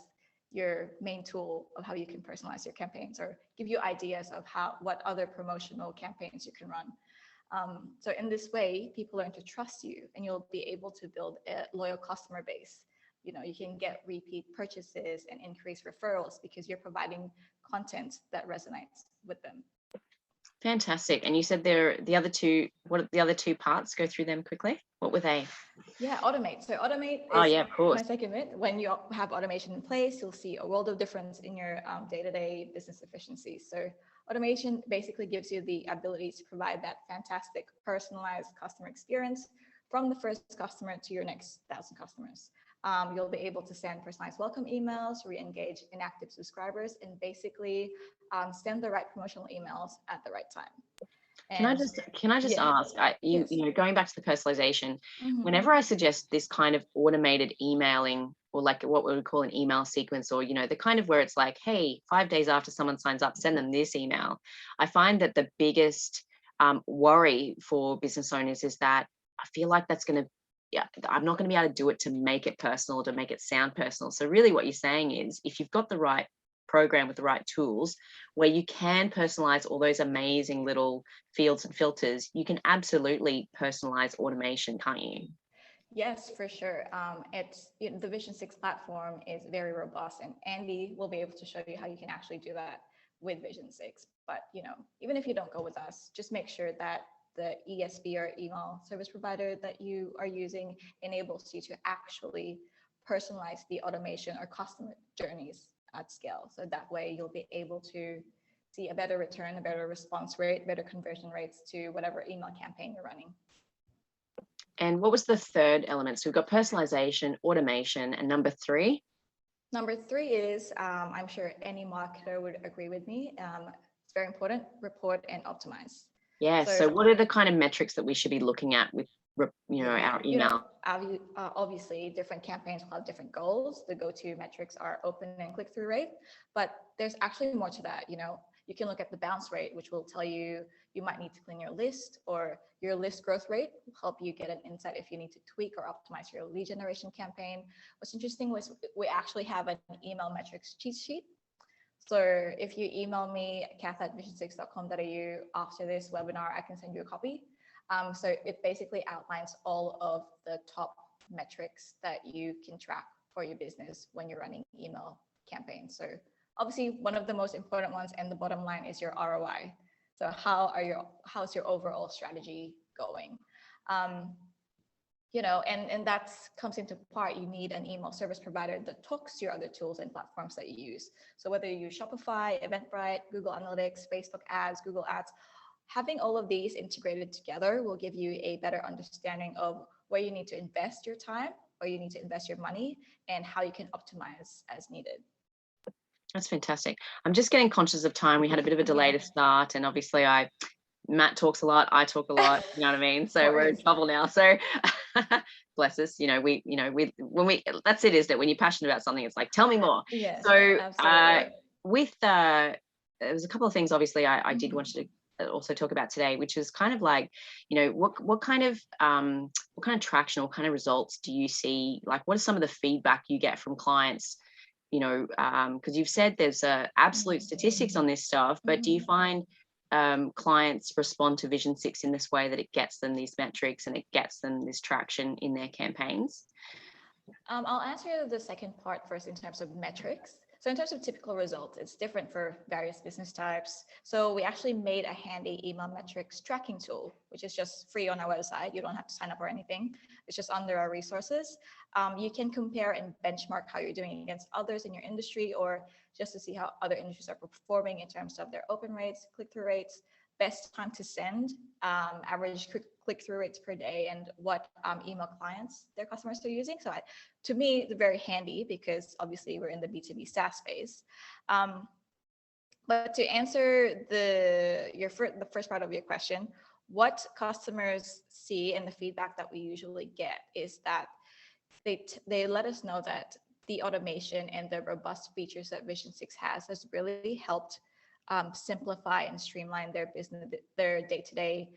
your main tool of how you can personalize your campaigns, or give you ideas of what other promotional campaigns you can run. So in this way, people learn to trust you, and you'll be able to build a loyal customer base. You can get repeat purchases and increase referrals because you're providing content that resonates with them. Fantastic. And you said the other two, what are the other two parts? Go through them quickly. What were they? Yeah, automate. So automate Oh is yeah, of course. my second myth. When you have automation in place, you'll see a world of difference in your day-to-day business efficiency. So automation basically gives you the ability to provide that fantastic personalized customer experience from the first customer to your next 1,000 customers. You'll be able to send personalized welcome emails, re-engage inactive subscribers, and basically send the right promotional emails at the right time. Can I just yeah, ask, yes. you know, going back to the personalization, Mhm. whenever I suggest this kind of automated emailing, or like what we would call an email sequence, or, you know, the kind of where it's like, hey, 5 days after someone signs up, send them this email. I find that the biggest worry for business owners is that I feel like that's going to, yeah, I'm not going to be able to do it to make it personal, to make it sound personal. So really what you're saying is, if you've got the right program with the right tools where you can personalize all those amazing little fields and filters, you can absolutely personalize automation, can't you? Yes, for sure. The Vision 6 platform is very robust, and Andy will be able to show you how you can actually do that with Vision 6. But even if you don't go with us, just make sure that the ESP or email service provider that you are using enables you to actually personalize the automation or customer journeys at scale. So that way you'll be able to see a better return, a better response rate, better conversion rates to whatever email campaign you're running. And what was the third element? So we've got personalization, automation, and number three? Number three is, I'm sure any marketer would agree with me, it's very important, report and optimize. Yeah, so what are the kind of metrics that we should be looking at with, our email? Obviously different campaigns will have different goals. The go-to metrics are open and click-through rate, but there's actually more to that. You can look at the bounce rate, which will tell you might need to clean your list, or your list growth rate will help you get an insight if you need to tweak or optimize your lead generation campaign. What's interesting was we actually have an email metrics cheat sheet. So if you email me, kath@vision6.com.au after this webinar, I can send you a copy. So it basically outlines all of the top metrics that you can track for your business when you're running email campaigns. So obviously one of the most important ones, and the bottom line, is your ROI. So how's your overall strategy going? And that comes into part. You need an email service provider that talks to your other tools and platforms that you use. So whether you use Shopify, Eventbrite, Google Analytics, Facebook ads, Google ads, having all of these integrated together will give you a better understanding of where you need to invest your time, where you need to invest your money, and how you can optimize as needed. That's fantastic. I'm just getting conscious of time. We had a bit of a delay to start, and obviously Matt talks a lot, I talk a lot, you know what I mean? So we're in trouble now. So bless us, that's it, is that when you're passionate about something, it's like, tell me more. Yes, so absolutely. there was a couple of things, obviously, I did want you to also talk about today, which is kind of like, what kind of traction, what kind of results do you see? Like, what are some of the feedback you get from clients? Because you've said there's absolute statistics on this stuff, but do you find clients respond to Vision 6 in this way, that it gets them these metrics and it gets them this traction in their campaigns? I'll answer the second part first in terms of metrics. So in terms of typical results, it's different for various business types. So we actually made a handy email metrics tracking tool, which is just free on our website. You don't have to sign up or anything. It's just under our resources. You can compare and benchmark how you're doing against others in your industry, or just to see how other industries are performing in terms of their open rates, click-through rates, best time to send, average click-through rates per day, and what email clients their customers are using. So to me, it's very handy, because obviously we're in the B2B SaaS space. But to answer the first part of your question, what customers see and the feedback that we usually get is that they let us know that the automation and the robust features that Vision 6 has really helped simplify and streamline their business, their day-to-day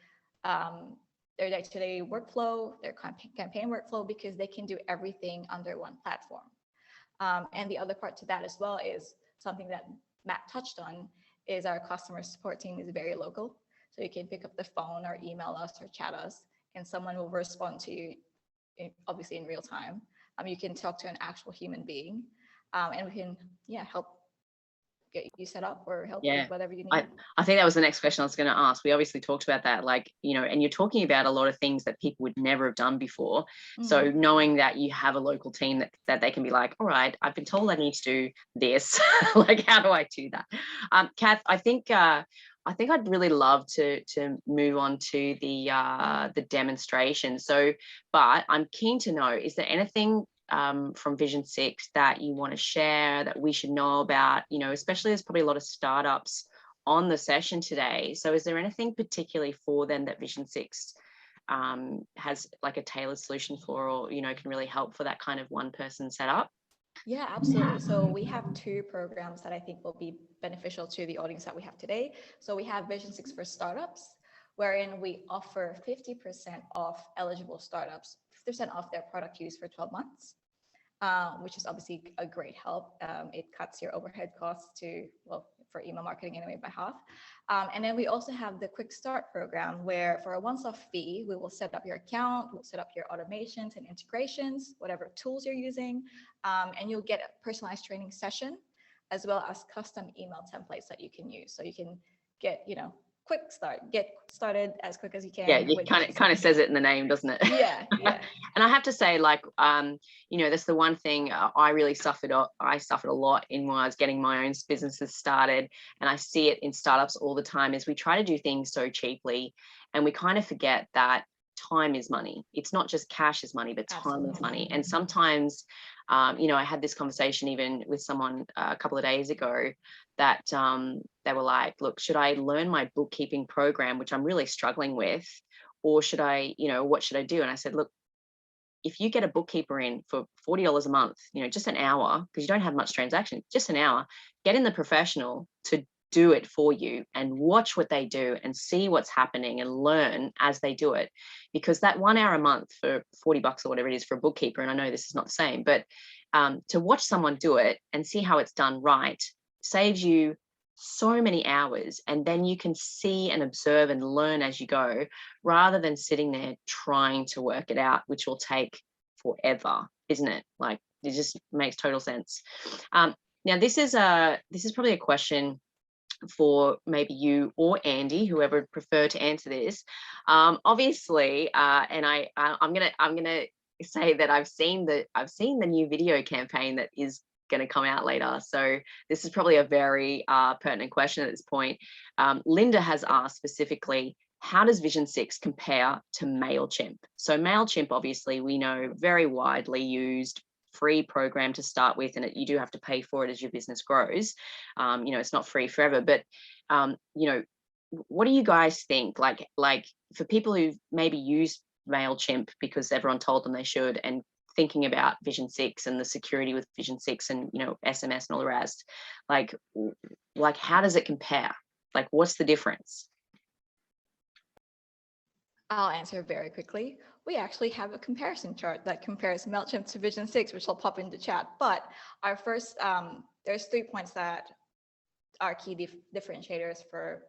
workflow, their campaign workflow, because they can do everything under one platform. And the other part to that as well is something that Matt touched on, is our customer support team is very local. So you can pick up the phone or email us or chat us, and someone will respond to you, obviously in real time. You can talk to an actual human being, and we can help get you set up or help Yeah. with whatever you need? I think that was the next question I was going to ask. We obviously talked about that, like, you know, and you're talking about a lot of things that people would never have done before. So knowing that you have a local team that they can be like, all right, I've been told I need to do this. Like, how do I do that? Kath, I think I'd really love to move on to the demonstration. So, but I'm keen to know, is there anything from Vision 6 that you want to share that we should know about? You know, especially there's probably a lot of startups on the session today. So is there anything particularly for them that Vision 6 has like a tailored solution for, or, you know, can really help for that kind of one person setup? Yeah, absolutely. So we have 2 programs that I think will be beneficial to the audience that we have today. So we have Vision 6 for startups, wherein we offer 50% off eligible startups, 50% off their product use for 12 months, which is obviously a great help. It cuts your overhead costs to, well, for email marketing anyway, by half. And then we also have the Quick Start program, where for a once-off fee, we will set up your account, we'll set up your automations and integrations, whatever tools you're using, and you'll get a personalized training session, as well as custom email templates that you can use. So you can get, you know, get started as quick as you can. Yeah, it kind of says it in the name, doesn't it? Yeah. And I have to say, like, you know, that's the one thing I really suffered. I suffered a lot in when I was getting my own businesses started, and I see it in startups all the time. Is we try to do things so cheaply, and we kind of forget that time is money. It's not just cash is money, but time is money. And sometimes, you know, I had this conversation even with someone a couple of days ago that they were like, look, should I learn my bookkeeping program, which I'm really struggling with, or should I, you know, what should I do? And I said, look, if you get a bookkeeper in for $40 a month, you know, just an hour, because you don't have much transaction, just an hour, get in the professional to do it for you and watch what they do and see what's happening and learn as they do it. Because that 1 hour a month for $40 or whatever it is for a bookkeeper, and I know this is not the same, but to watch someone do it and see how it's done right saves you so many hours, and then you can see and observe and learn as you go, rather than sitting there trying to work it out, which will take forever, isn't it? Like, it just makes total sense. Now this is probably a question for maybe you or Andy, whoever would prefer to answer this. Obviously, and I'm gonna say that I've seen the new video campaign that is going to come out later. So this is probably a very pertinent question at this point. Linda has asked specifically, how does Vision 6 compare to MailChimp? So MailChimp, obviously, we know, very widely used, free program to start with, and you do have to pay for it as your business grows. You know, it's not free forever, but you know, what do you guys think? Like for people who maybe use MailChimp because everyone told them they should, and thinking about Vision 6 and the security with Vision 6 and, you know, SMS and all the rest, like how does it compare? Like, what's the difference? I'll answer very quickly. We actually have a comparison chart that compares MailChimp to Vision 6, which I'll pop into chat. But our first, there's 3 points that are key differentiators for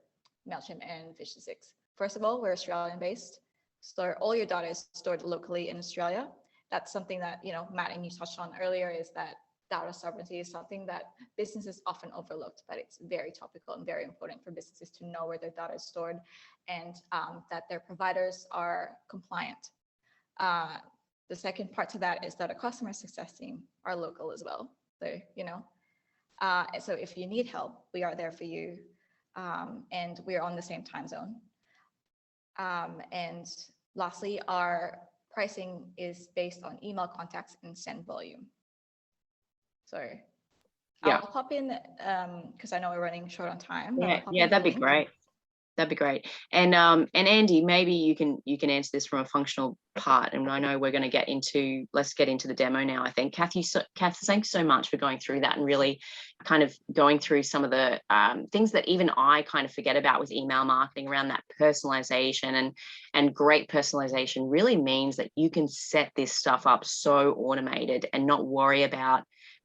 MailChimp and Vision 6. First of all, we're Australian based. So all your data is stored locally in Australia. That's something that, you know, Matt and you touched on earlier, is that data sovereignty is something that businesses often overlooked, but it's very topical and very important for businesses to know where their data is stored, and that their providers are compliant. The second part to that is that a customer success team are local as well. So, you know, so if you need help, we are there for you, and we're on the same time zone. And lastly, our pricing is based on email contacts and send volume. So yeah, I'll pop in because I know we're running short on time. Yeah, that'd be great. That'd be great. And Andy, maybe you can answer this from a functional part. And I know we're going to get into, let's get into the demo now, I think. Kath, thanks so much for going through that and really kind of going through some of the things that even I kind of forget about with email marketing around that personalization, and great personalization really means that you can set this stuff up so automated and not worry about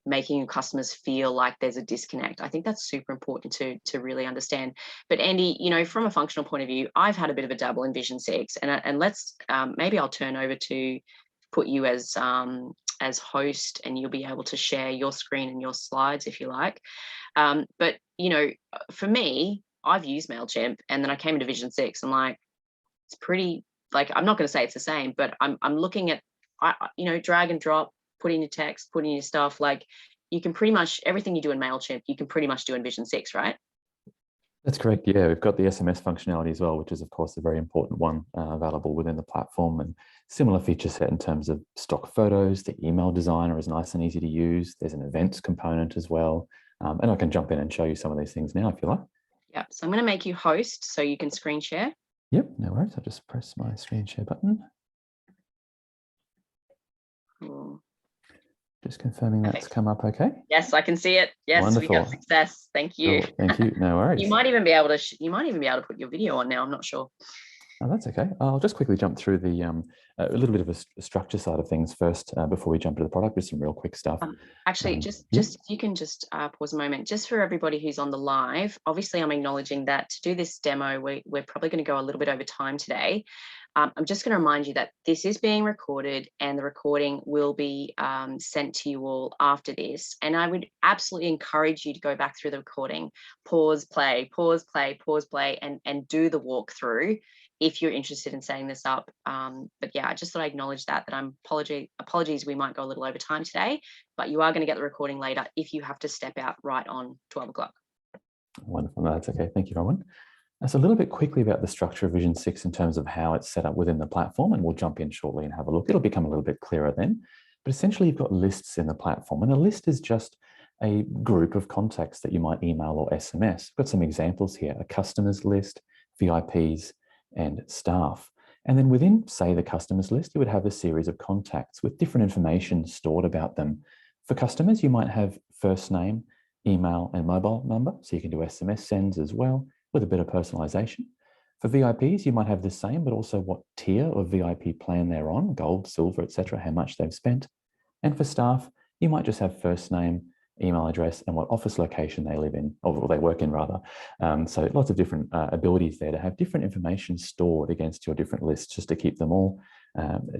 making your customers feel like there's a disconnect. I think that's super important to really understand. But Andy, you know, from a functional point of view, I've had a bit of a dabble in Vision 6, and let's maybe I'll turn over to put you as as host, and you'll be able to share your screen and your slides if you like. But you know, for me, I've used MailChimp, and then I came into Vision 6 and like, it's pretty, like, I'm not going to say it's the same, but I'm looking at, you know, drag and drop, put in your text, put in your stuff. Like, you can pretty much, everything you do in MailChimp, you can pretty much do in Vision 6, right? That's correct. Yeah, we've got the SMS functionality as well, which is of course a very important one available within the platform, and similar feature set in terms of stock photos. The email designer is nice and easy to use. There's an events component as well. And I can jump in and show you some of these things now if you like. Yeah, so I'm going to make you host so you can screen share. Yep, no worries. I'll just press my screen share button. Cool. Just confirming that's come up okay. Yes, I can see it. Yes, Wonderful. We got success. Thank you. Cool. Thank you. No worries. You might even be able to put your video on now. I'm not sure. Oh, that's okay. I'll just quickly jump through the a little bit of a structure side of things first before we jump to the product. Just some real quick stuff. Actually, just you can just pause a moment. Just for everybody who's on the live, obviously I'm acknowledging that to do this demo, we're probably going to go a little bit over time today. I'm just going to remind you that this is being recorded, and the recording will be sent to you all after this. And I would absolutely encourage you to go back through the recording, pause, play, and do the walkthrough if you're interested in setting this up. But yeah, I just thought I acknowledge that I'm apologies, we might go a little over time today, but you are going to get the recording later if you have to step out right on 12 o'clock. Wonderful. No, that's okay. Thank you, Rowan. So a little bit quickly about the structure of Vision 6 in terms of how it's set up within the platform, and we'll jump in shortly and have a look. It'll become a little bit clearer then. But essentially, you've got lists in the platform, and a list is just a group of contacts that you might email or SMS. We've got some examples here: a customers list, VIPs, and staff. And then within, say, the customers list, you would have a series of contacts with different information stored about them. For customers, you might have first name, email, and mobile number, so you can do SMS sends as well, with a bit of personalization. For VIPs, you might have the same, but also what tier of VIP plan they're on, gold, silver, etc., how much they've spent. And for staff, you might just have first name, email address, and what office location they live in, or they work in rather. So lots of different abilities there to have different information stored against your different lists, just to keep them all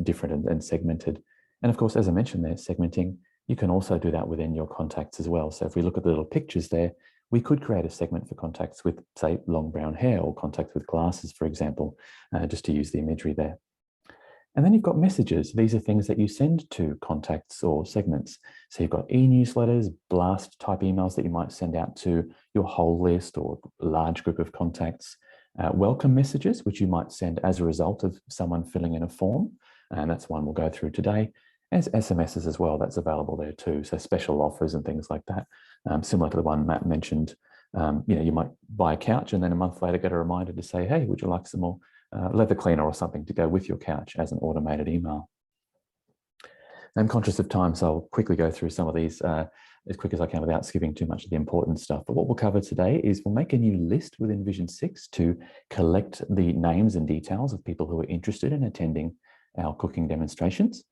different and segmented. And of course, as I mentioned there, segmenting, you can also do that within your contacts as well. So if we look at the little pictures there, we could create a segment for contacts with, say, long brown hair, or contacts with glasses, for example, just to use the imagery there. And then you've got messages. These are things that you send to contacts or segments. So you've got e-newsletters, blast type emails that you might send out to your whole list or a large group of contacts. Welcome messages, which you might send as a result of someone filling in a form. And that's one we'll go through today. As SMSs as well, that's available there too. So special offers and things like that. Similar to the one Matt mentioned, you might buy a couch and then a month later get a reminder to say, hey, would you like some more leather cleaner or something to go with your couch as an automated email. I'm conscious of time, so I'll quickly go through some of these as quick as I can without skipping too much of the important stuff. But what we'll cover today is we'll make a new list within Vision 6 to collect the names and details of people who are interested in attending our cooking demonstrations.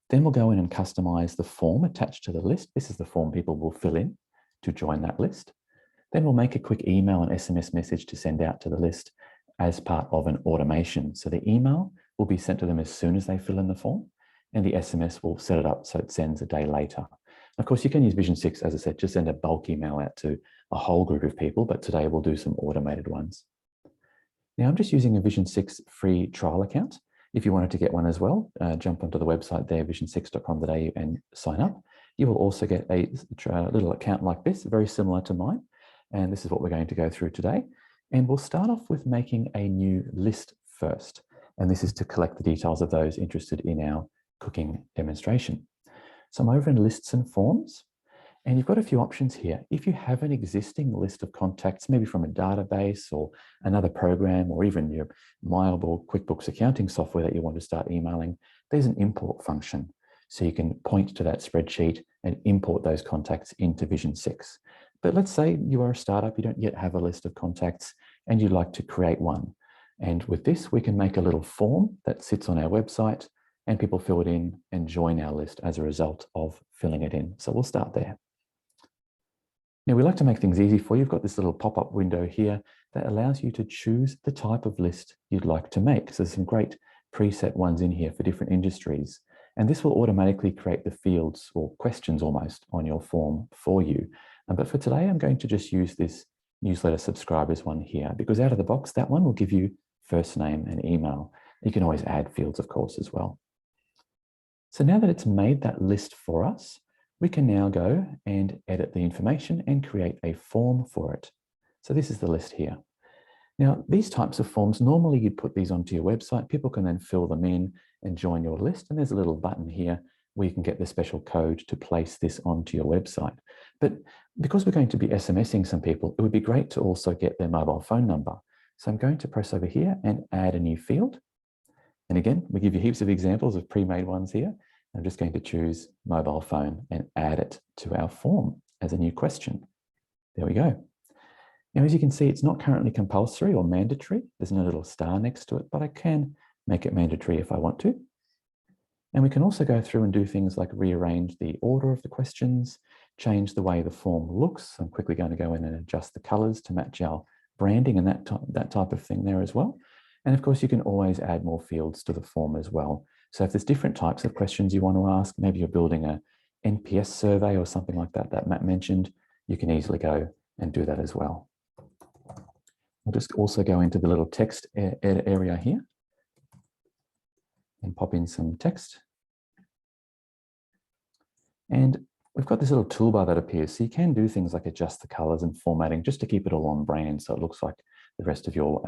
Then we'll go in and customize the form attached to the list. This is the form people will fill in to join that list. Then we'll make a quick email and SMS message to send out to the list as part of an automation. So the email will be sent to them as soon as they fill in the form, and the SMS will set it up so it sends a day later. Of course, you can use Vision 6, as I said, just send a bulk email out to a whole group of people, but today we'll do some automated ones. Now I'm just using a Vision 6 free trial account. If you wanted to get one as well, jump onto the website there, vision6.com.au, and sign up. You will also get a little account like this, very similar to mine. And this is what we're going to go through today. And we'll start off with making a new list first. And this is to collect the details of those interested in our cooking demonstration. So I'm over in lists and forms, and you've got a few options here. If you have an existing list of contacts, maybe from a database or another program, or even your MYOB or QuickBooks accounting software that you want to start emailing, there's an import function. So you can point to that spreadsheet and import those contacts into Vision 6. But let's say you are a startup, you don't yet have a list of contacts, and you'd like to create one. And with this, we can make a little form that sits on our website, and people fill it in and join our list as a result of filling it in. So we'll start there. Now, we like to make things easy for you. You've got this little pop-up window here that allows you to choose the type of list you'd like to make. So there's some great preset ones in here for different industries. And this will automatically create the fields or questions almost on your form for you. But for today, I'm going to just use this newsletter subscribers one here, because out of the box, that one will give you first name and email. You can always add fields, of course, as well. So now that it's made that list for us, we can now go and edit the information and create a form for it. So this is the list here. Now, these types of forms, normally you'd put these onto your website. People can then fill them in and join your list. And there's a little button here where you can get the special code to place this onto your website. But because we're going to be SMSing some people, it would be great to also get their mobile phone number. So I'm going to press over here and add a new field. And again, we give you heaps of examples of pre-made ones here. I'm just going to choose mobile phone and add it to our form as a new question. There we go. Now, as you can see, it's not currently compulsory or mandatory. There's no little star next to it, but I can make it mandatory if I want to. And we can also go through and do things like rearrange the order of the questions, change the way the form looks. I'm quickly going to go in and adjust the colors to match our branding and that type of thing there as well. And of course, you can always add more fields to the form as well. So if there's different types of questions you want to ask, maybe you're building a NPS survey or something like that that Matt mentioned, you can easily go and do that as well. I'll just also go into the little text area here and pop in some text. And we've got this little toolbar that appears. So you can do things like adjust the colors and formatting just to keep it all on brand. So it looks like the rest of your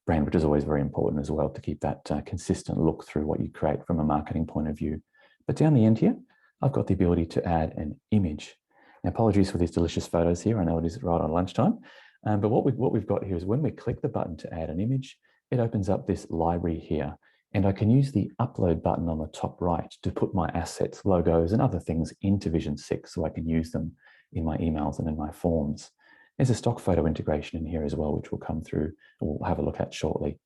brand, which is always very important as well, to keep that consistent look through what you create from a marketing point of view. But down the end here, I've got the ability to add an image. Now, apologies for these delicious photos here. I know it is right on lunchtime. But what we've got here is when we click the button to add an image, it opens up this library here. And I can use the upload button on the top right to put my assets, logos, and other things into Vision 6 so I can use them in my emails and in my forms. There's a stock photo integration in here as well, which we'll come through and we'll have a look at shortly.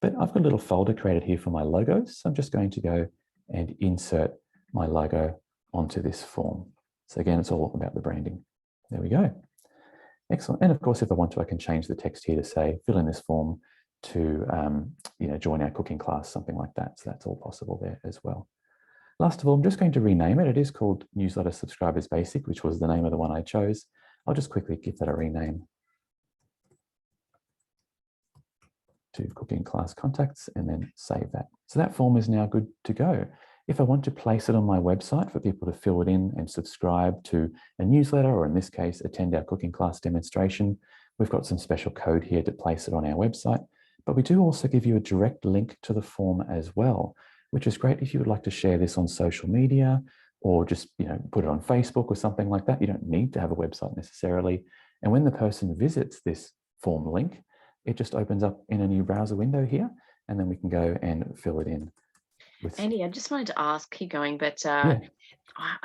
But I've got a little folder created here for my logos. So I'm just going to go and insert my logo onto this form. So again, it's all about the branding. There we go. Excellent. And of course, if I want to, I can change the text here to say, fill in this form to join our cooking class, something like that. So that's all possible there as well. Last of all, I'm just going to rename it. It is called Newsletter Subscribers Basic, which was the name of the one I chose. I'll just quickly give that a rename to Cooking Class Contacts and then save that. So that form is now good to go. If I want to place it on my website for people to fill it in and subscribe to a newsletter, or in this case, attend our cooking class demonstration, we've got some special code here to place it on our website. But we do also give you a direct link to the form as well, which is great if you would like to share this on social media or just put it on Facebook or something like that. You don't need to have a website necessarily. And when the person visits this form link, it just opens up in a new browser window here, and then we can go and fill it in. Andy, I just wanted to ask, keep going, but Yeah.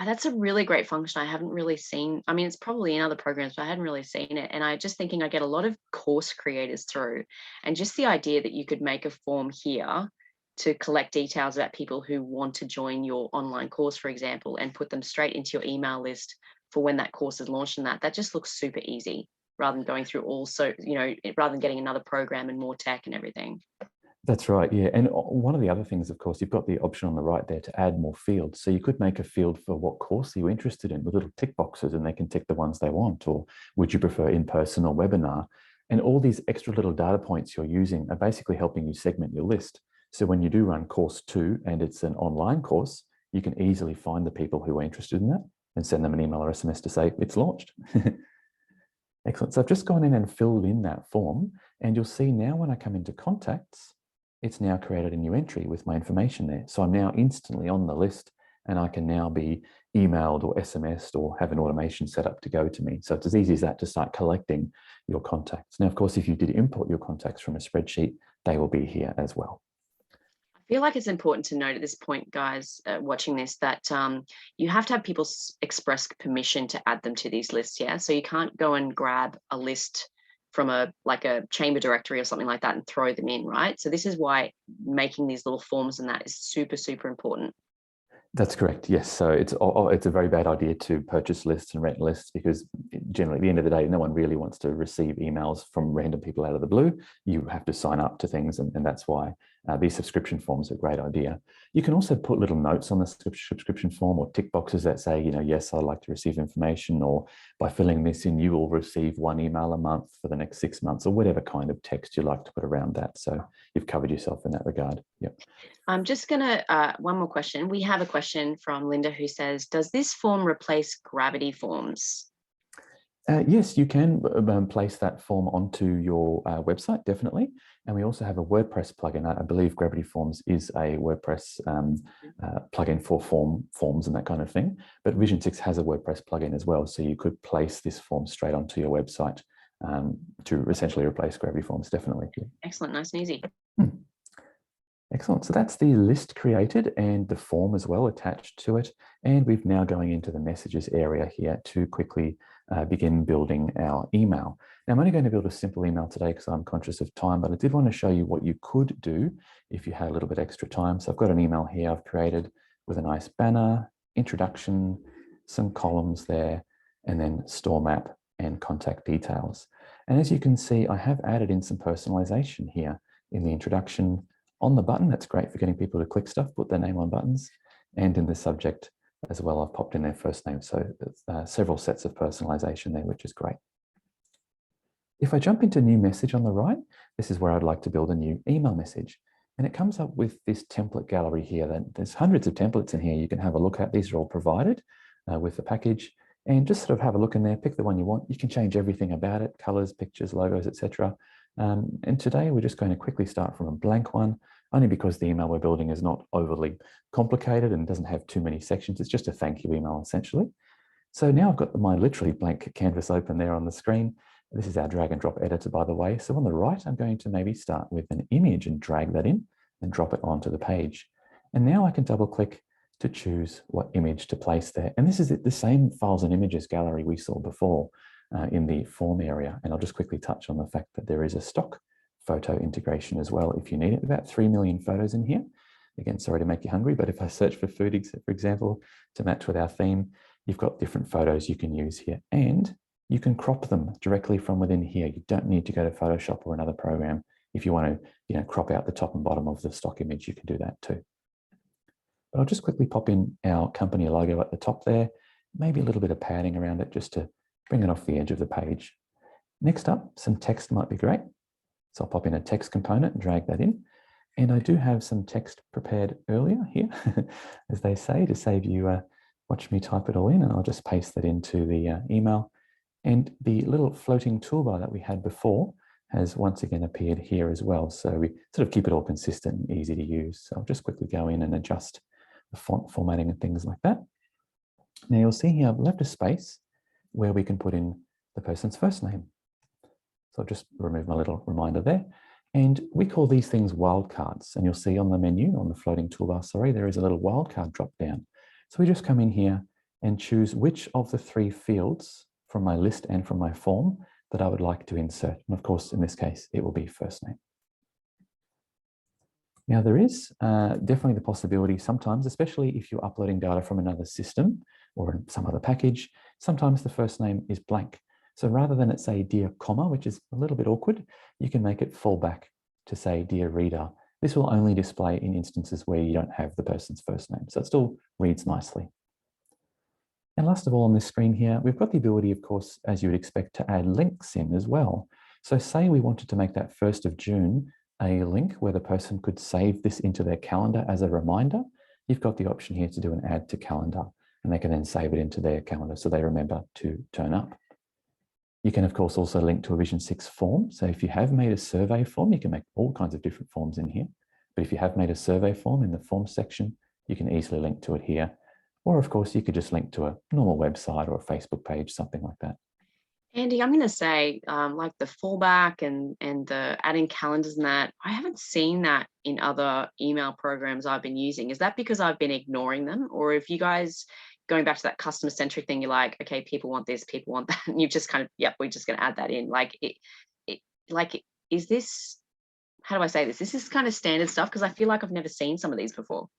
That's a really great function I haven't really seen. I mean, it's probably in other programs, but I hadn't really seen it. And I just thinking I get a lot of course creators through, and just the idea that you could make a form here to collect details about people who want to join your online course, for example, and put them straight into your email list for when that course is launched, and that just looks super easy rather than going through rather than getting another program and more tech and everything. That's right, yeah. And one of the other things, of course, you've got the option on the right there to add more fields. So you could make a field for what course you're interested in with little tick boxes, and they can tick the ones they want, or would you prefer in-person or webinar? And all these extra little data points you're using are basically helping you segment your list. So when you do run course 2 and it's an online course, you can easily find the people who are interested in that and send them an email or SMS to say it's launched. Excellent. So I've just gone in and filled in that form, and you'll see now when I come into contacts, it's now created a new entry with my information there. So I'm now instantly on the list, and I can now be emailed or SMS'd or have an automation set up to go to me. So it's as easy as that to start collecting your contacts. Now, of course, if you did import your contacts from a spreadsheet, they will be here as well. I feel like it's important to note at this point, guys, watching this, that you have to have people express permission to add them to these lists. Yeah, so you can't go and grab a list from a chamber directory or something like that and throw them in, right? So this is why making these little forms and that is super, super important. That's correct. Yes. So it's a very bad idea to purchase lists and rent lists, because generally at the end of the day, no one really wants to receive emails from random people out of the blue. You have to sign up to things, and that's why these subscription forms are a great idea. You can also put little notes on the subscription form or tick boxes that say, yes, I'd like to receive information, or by filling this in, you will receive 1 email a month for the next 6 months, or whatever kind of text you like to put around that. So you've covered yourself in that regard. Yep. I'm just going to, one more question. We have a question from Linda who says, does this form replace Gravity Forms? Yes, you can place that form onto your website, definitely. And we also have a WordPress plugin. I believe Gravity Forms is a WordPress plugin for forms and that kind of thing. But Vision 6 has a WordPress plugin as well. So you could place this form straight onto your website to essentially replace Gravity Forms, definitely. Excellent, nice and easy. Excellent. So that's the list created and the form as well attached to it. And we've now going into the messages area here to quickly begin building our email. Now, I'm only going to build a simple email today because I'm conscious of time, but I did want to show you what you could do if you had a little bit extra time. So I've got an email here I've created with a nice banner, introduction, some columns there, and then store map and contact details. And as you can see, I have added in some personalization here in the introduction on the button. That's great for getting people to click stuff, put their name on buttons, and in the subject as well, I've popped in their first name. So several sets of personalization there, which is great. If I jump into new message on the right, this is where I'd like to build a new email message. And it comes up with this template gallery here. There's hundreds of templates in here you can have a look at. These are all provided with the package. And just sort of have a look in there, pick the one you want. You can change everything about it, colors, pictures, logos, etc. And today we're just going to quickly start from a blank one, only because the email we're building is not overly complicated and doesn't have too many sections. It's just a thank you email, essentially. So now I've got my literally blank canvas open there on the screen. This is our drag and drop editor, by the way. So on the right, I'm going to maybe start with an image and drag that in and drop it onto the page. And now I can double click to choose what image to place there. And this is the same files and images gallery we saw before in the form area. And I'll just quickly touch on the fact that there is a stock photo integration as well if you need it. About 3 million photos in here. Again, sorry to make you hungry, but if I search for food, for example, to match with our theme, you've got different photos you can use here, and you can crop them directly from within here. You don't need to go to Photoshop or another program. If you want to, crop out the top and bottom of the stock image, you can do that too. But I'll just quickly pop in our company logo at the top there, maybe a little bit of padding around it just to bring it off the edge of the page. Next up, some text might be great. So I'll pop in a text component and drag that in. And I do have some text prepared earlier here, as they say, to save you watch me type it all in, and I'll just paste that into the email. And the little floating toolbar that we had before has once again appeared here as well. So we sort of keep it all consistent and easy to use. So I'll just quickly go in and adjust the font formatting and things like that. Now you'll see here I've left a space where we can put in the person's first name. So I'll just remove my little reminder there. And we call these things wildcards. And you'll see on the menu, on the floating toolbar, sorry, there is a little wildcard drop down. So we just come in here and choose which of the 3 fields from my list and from my form that I would like to insert. And of course, in this case, it will be first name. Now there is definitely the possibility sometimes, especially if you're uploading data from another system or some other package, sometimes the first name is blank. So rather than it say dear comma, which is a little bit awkward, you can make it fall back to say dear reader. This will only display in instances where you don't have the person's first name. So it still reads nicely. And last of all on this screen here, we've got the ability, of course, as you would expect, to add links in as well. So say we wanted to make that 1st of June a link where the person could save this into their calendar as a reminder. You've got the option here to do an add to calendar, and they can then save it into their calendar so they remember to turn up. You can, of course, also link to a Vision 6 form. So if you have made a survey form, you can make all kinds of different forms in here. But if you have made a survey form in the form section, you can easily link to it here. Or of course, you could just link to a normal website or a Facebook page, something like that. Andy, I'm going to say like the fallback and the adding calendars and that, I haven't seen that in other email programs I've been using. Is that because I've been ignoring them? Or if you guys, going back to that customer centric thing, you're like, okay, people want this, people want that. And you've just kind of, yep, we're just going to add that in. Is this, how do I say this? This is kind of standard stuff because I feel like I've never seen some of these before.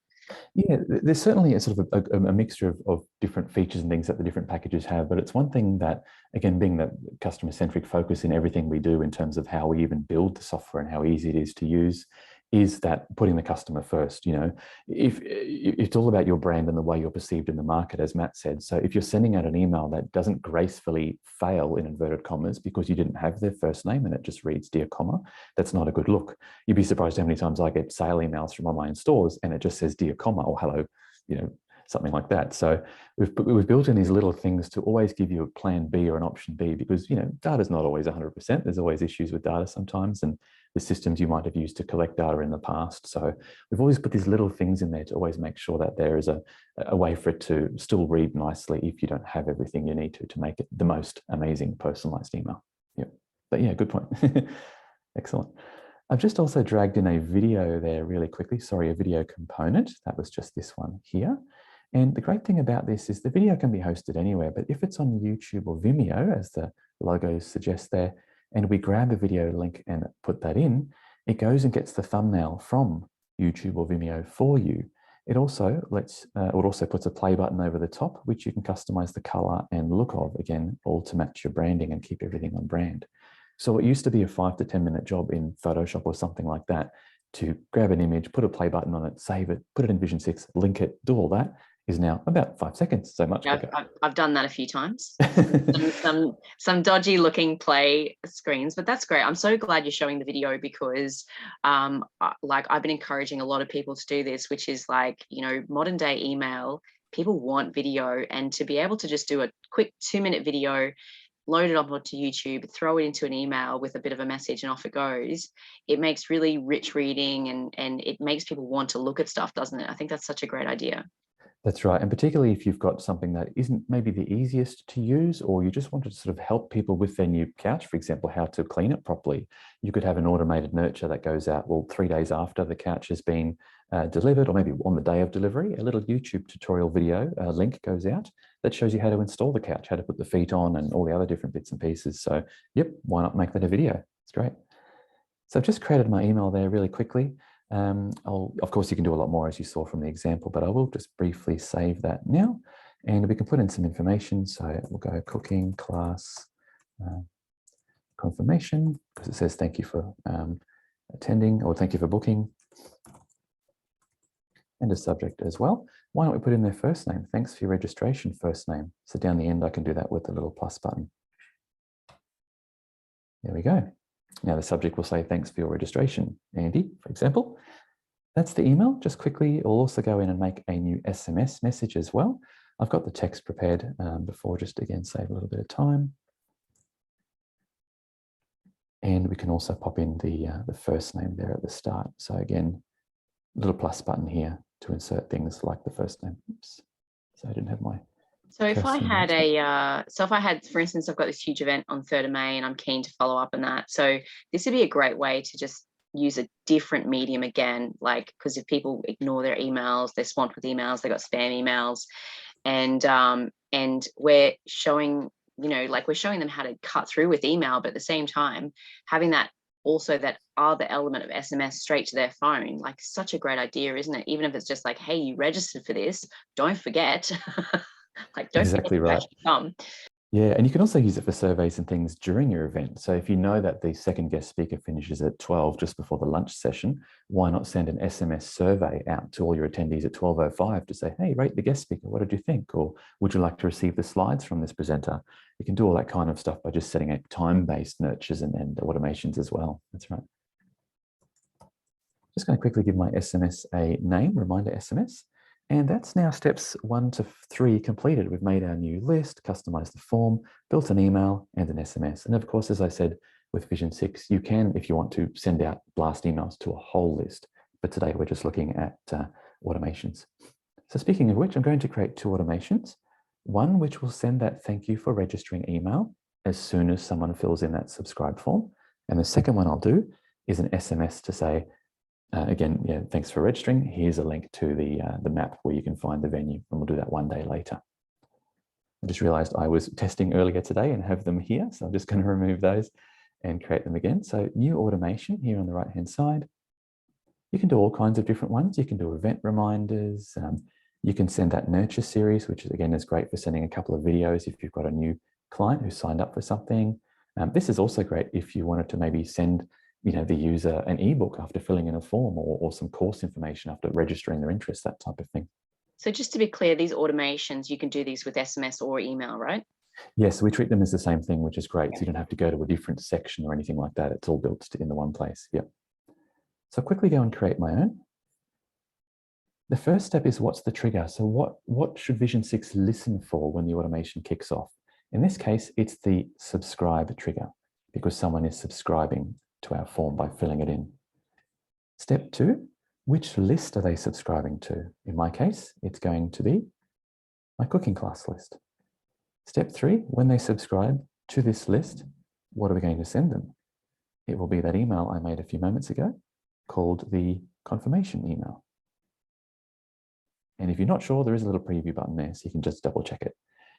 Yeah, there's certainly a sort of a mixture of different features and things that the different packages have, but it's one thing that, again, being that customer-centric focus in everything we do in terms of how we even build the software and how easy it is to use, is that putting the customer first. You know, if it's all about your brand and the way you're perceived in the market, as Matt said. So if you're sending out an email that doesn't gracefully fail in inverted commas because you didn't have their first name and it just reads dear comma, that's not a good look. You'd be surprised how many times I get sale emails from online stores and it just says dear comma or hello, you know, something like that. So we've built in these little things to always give you a plan B or an option B, because, you know, data's not always 100%. There's always issues with data sometimes, and the systems you might have used to collect data in the past. So we've always put these little things in there to always make sure that there is a way for it to still read nicely if you don't have everything you need to make it the most amazing personalized email. Yep. But yeah, good point. Excellent. I've just also dragged in a video there really quickly. Sorry, a video component. That was just this one here. And the great thing about this is the video can be hosted anywhere, but if it's on YouTube or Vimeo, as the logo suggests there, and we grab a video link and put that in, it goes and gets the thumbnail from YouTube or Vimeo for you. It also puts a play button over the top, which you can customize the color and look of, again, all to match your branding and keep everything on brand. So what used to be a 5 to 10 minute job in Photoshop or something like that, to grab an image, put a play button on it, save it, put it in Vision 6, link it, do all that, is now about 5 seconds, so much quicker. I've done that a few times. some dodgy looking play screens, but that's great. I'm so glad you're showing the video, because like I've been encouraging a lot of people to do this, which is like, you know, modern day email, people want video, and to be able to just do a quick 2-minute video, load it up onto YouTube, throw it into an email with a bit of a message, and off it goes. It makes really rich reading, and it makes people want to look at stuff, doesn't it? I think that's such a great idea. That's right. And particularly if you've got something that isn't maybe the easiest to use, or you just want to sort of help people with their new couch, for example, how to clean it properly, you could have an automated nurture that goes out, well, 3 days after the couch has been delivered, or maybe on the day of delivery, a little YouTube tutorial video link goes out that shows you how to install the couch, how to put the feet on, and all the other different bits and pieces. So yep, why not make that a video? It's great. So I've just created my email there really quickly. Of course, you can do a lot more, as you saw from the example, but I will just briefly save that now, and we can put in some information. So we'll go cooking class confirmation, because it says thank you for attending, or thank you for booking, and a subject as well. Why don't we put in their first name? Thanks for your registration, first name. So down the end, I can do that with the little plus button. There we go. Now the subject will say, thanks for your registration, Andy, for example. That's the email. Just quickly, we'll also go in and make a new SMS message as well. I've got the text prepared before, just again, save a little bit of time. And we can also pop in the first name there at the start. So again, little plus button here to insert things like the first name. Oops. So I didn't have my... So if I had, for instance, I've got this huge event on 3rd of May and I'm keen to follow up on that. So this would be a great way to just use a different medium again, like, because if people ignore their emails, they're swamped with emails, they've got spam emails, and we're showing, you know, like we're showing them how to cut through with email, but at the same time, having that also that other element of SMS straight to their phone, like such a great idea, isn't it? Even if it's just like, hey, you registered for this, don't forget. Like, don't exactly right. Come. Yeah, and you can also use it for surveys and things during your event. So if you know that the second guest speaker finishes at 12, just before the lunch session, why not send an SMS survey out to all your attendees at 12:05 to say, hey, rate the guest speaker, what did you think? Or would you like to receive the slides from this presenter? You can do all that kind of stuff by just setting up time-based nurtures and automations as well. That's right. Just going to quickly give my SMS a name, reminder SMS. And that's now steps 1 to 3 completed. We've made our new list, customized the form, built an email and an SMS. And of course, as I said, with Vision 6, you can, if you want to, send out blast emails to a whole list. But today we're just looking at automations. So speaking of which, I'm going to create 2 automations. One, which will send that thank you for registering email as soon as someone fills in that subscribe form. And the second one I'll do is an SMS to say, again, yeah, thanks for registering. Here's a link to the map where you can find the venue, and we'll do that 1 day later. I just realized I was testing earlier today and have them here, so I'm just going to remove those and create them again. So new automation here on the right-hand side. You can do all kinds of different ones. You can do event reminders. You can send that nurture series, which again is great for sending a couple of videos if you've got a new client who signed up for something. This is also great if you wanted to maybe send the user an ebook after filling in a form, or some course information after registering their interest, that type of thing. So just to be clear, these automations, you can do these with SMS or email, right? Yes, we treat them as the same thing, which is great. So you don't have to go to a different section or anything like that. It's all built in the one place. Yep. So quickly go and create my own. The first step is, what's the trigger? So what should Vision 6 listen for when the automation kicks off? In this case, it's the subscribe trigger, because someone is subscribing to our form by filling it in. Step 2, which list are they subscribing to? In my case, it's going to be my cooking class list. Step 3, when they subscribe to this list, what are we going to send them? It will be that email I made a few moments ago called the confirmation email. And if you're not sure, there is a little preview button there, so you can just double check it.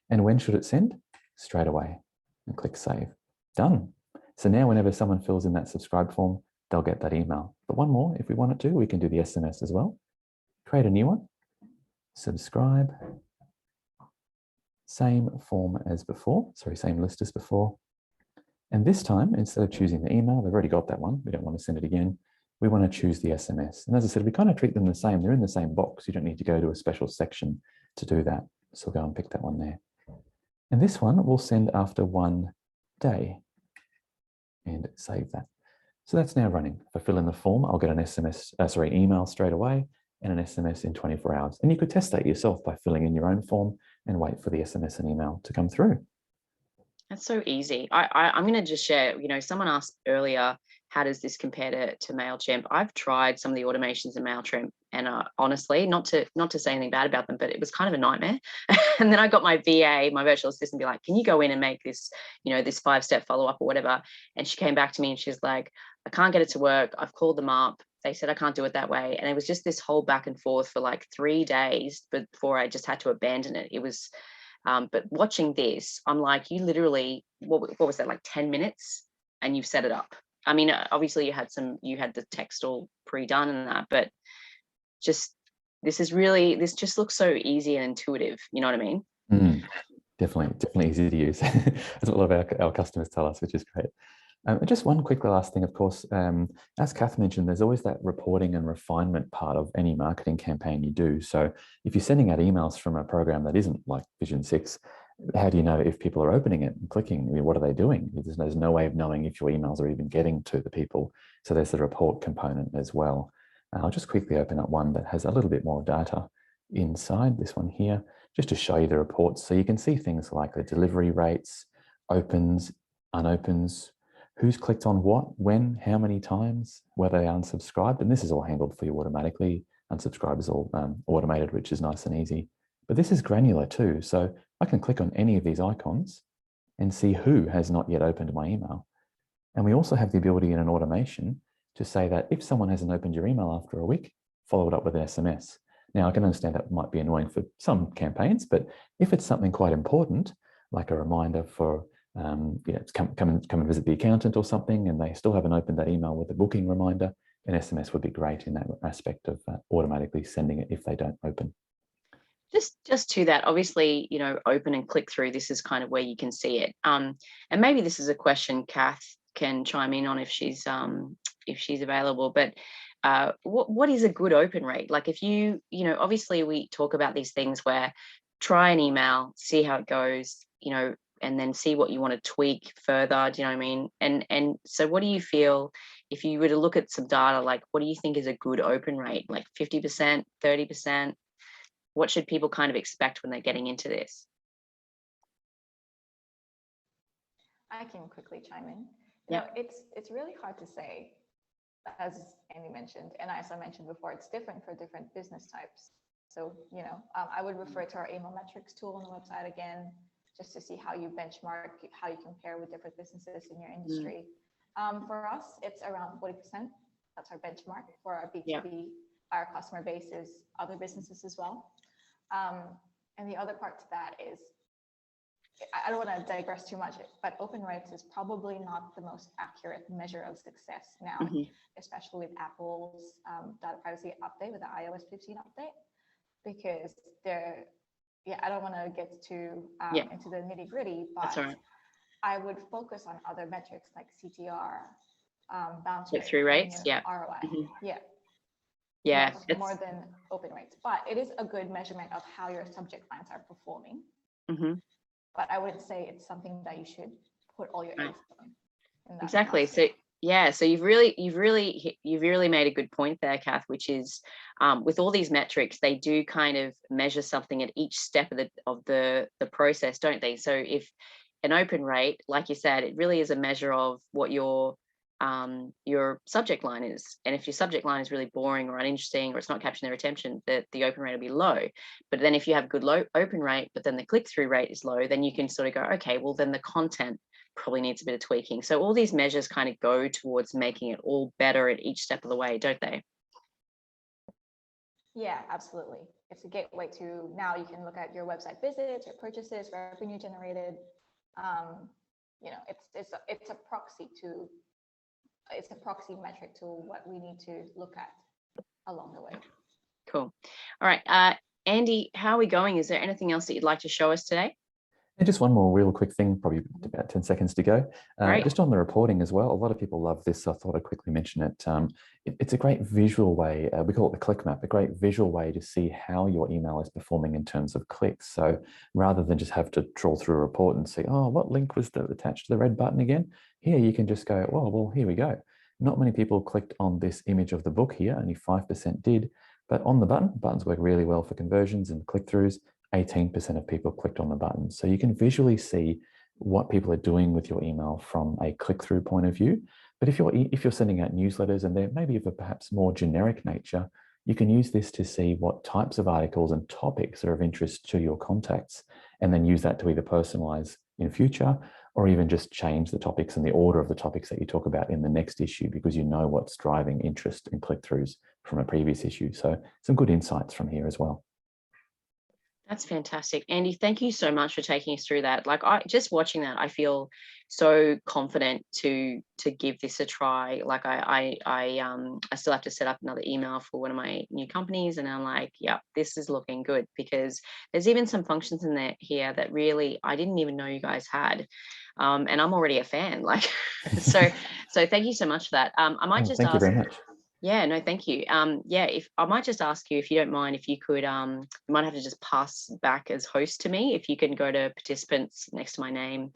And when should it send? Straight away. And click save. Done. So now whenever someone fills in that subscribe form, they'll get that email. But one more, if we wanted to, we can do the SMS as well. Create a new one. Subscribe. Same form as before, sorry, same list as before. And this time, instead of choosing the email, they've already got that one. We don't want to send it again. We want to choose the SMS. And as I said, we kind of treat them the same. They're in the same box. You don't need to go to a special section to do that. So we'll go and pick that one there. And this one we'll send after 1 day and save that. So that's now running. If I fill in the form, I'll get an email straight away and an SMS in 24 hours. And you could test that yourself by filling in your own form and wait for the SMS and email to come through. That's so easy. I'm going to just share, someone asked earlier, how does this compare to MailChimp? I've tried some of the automations in MailChimp, and honestly, not to say anything bad about them, but it was kind of a nightmare. And then I got my VA, my virtual assistant, be like, can you go in and make this, this 5-step follow-up or whatever? And she came back to me and she's like, I can't get it to work. I've called them up. They said I can't do it that way. And it was just this whole back and forth for like 3 days before I just had to abandon it. It was, but watching this, I'm like, you literally, what was that, like 10 minutes and you've set it up. I mean, obviously you had the text all pre-done and that, but this just looks so easy and intuitive. You know what I mean? Definitely easy to use. That's what a lot of our customers tell us, which is great. Just one quick last thing, of course, as Kath mentioned, there's always that reporting and refinement part of any marketing campaign you do. So if you're sending out emails from a program that isn't like Vision 6, how do you know if people are opening it and clicking? I mean, what are they doing? There's no way of knowing if your emails are even getting to the people. So there's the report component as well. I'll just quickly open up one that has a little bit more data inside, this one here, just to show you the reports. So you can see things like the delivery rates, opens, unopens, who's clicked on what, when, how many times, whether they unsubscribed, and this is all handled for you automatically. Unsubscribe is all automated, which is nice and easy. But this is granular too. So I can click on any of these icons and see who has not yet opened my email. And we also have the ability in an automation to say that if someone hasn't opened your email after a week, follow it up with an SMS. Now, I can understand that might be annoying for some campaigns, but if it's something quite important, like a reminder for come and visit the accountant or something, and they still haven't opened that email with a booking reminder, an SMS would be great in that aspect of automatically sending it if they don't open. Just to that, obviously, open and click through, this is kind of where you can see it. And maybe this is a question Kath can chime in on if she's available, but what is a good open rate? Like if obviously we talk about these things where try an email, see how it goes, and then see what you want to tweak further. Do you know what I mean? And so what do you feel, if you were to look at some data, like what do you think is a good open rate? Like 50%, 30%? What should people kind of expect when they're getting into this? I can quickly chime in. Yeah, it's really hard to say, as Amy mentioned, and as I mentioned before, it's different for different business types. So, I would refer to our email metrics tool on the website again, just to see how you benchmark, how you compare with different businesses in your industry. For us, it's around 40%. That's our benchmark. For our B2B, yeah. Our customer base is other businesses as well. And the other part to that is, I don't want to digress too much, but open rates is probably not the most accurate measure of success now, especially with Apple's data privacy update, with the iOS 15 update, because I don't want to get too into the nitty gritty, but right. I would focus on other metrics like CTR, bounce Click rate through and rates, your yeah. ROI. Mhm. Yeah. Yeah, More than open rates, but it is a good measurement of how your subject lines are performing. Mhm. But I wouldn't say it's something that you should put all your Right. eggs in that Exactly. basket. So yeah, so you've really made a good point there, Kath, which is with all these metrics, they do kind of measure something at each step of the process, don't they? So if an open rate, like you said, it really is a measure of what your subject line is. And if your subject line is really boring or uninteresting or it's not capturing their attention, the open rate will be low. But then if you have good low open rate, but then the click-through rate is low, then you can sort of go, okay, well then the content probably needs a bit of tweaking. So all these measures kind of go towards making it all better at each step of the way, don't they? Yeah, absolutely. It's a gateway to, now you can look at your website visits, your purchases, revenue generated. You know, it's a proxy metric to what we need to look at along the way. Cool. All right, Andy, how are we going? Is there anything else that you'd like to show us today? And just one more real quick thing, probably about 10 seconds to go. Just on the reporting as well, a lot of people love this, so I thought I'd quickly mention it. It's a great visual way, we call it the click map, a great visual way to see how your email is performing in terms of clicks. So rather than just have to trawl through a report and see, oh, what link was attached to the red button again? Here you can just go, oh, well, here we go. Not many people clicked on this image of the book here, only 5% did, but on the buttons work really well for conversions and click-throughs. 18% of people clicked on the button. So you can visually see what people are doing with your email from a click-through point of view. But if you're sending out newsletters and they're maybe of a perhaps more generic nature, you can use this to see what types of articles and topics are of interest to your contacts, and then use that to either personalize in future or even just change the topics and the order of the topics that you talk about in the next issue, because you know what's driving interest and click-throughs from a previous issue. So some good insights from here as well. That's fantastic. Andy, thank you so much for taking us through that. Like, just watching that, I feel so confident to give this a try. Like I still have to set up another email for one of my new companies, and I'm like, yeah, this is looking good, because there's even some functions in there here that really I didn't even know you guys had. And I'm already a fan. Like, so thank you so much for that. I might just thank you very much. Yeah, no, thank you. Yeah, if I might just ask you, if you don't mind, if you could, you might have to just pass back as host to me. If you can go to participants next to my name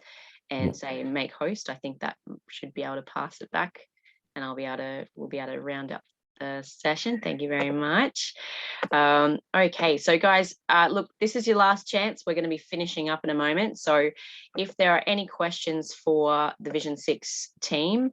and say make host, I think that should be able to pass it back, and we'll be able to round up the session. Thank you very much. Okay, so guys, look, this is your last chance. We're going to be finishing up in a moment. So if there are any questions for the Vision 6 team,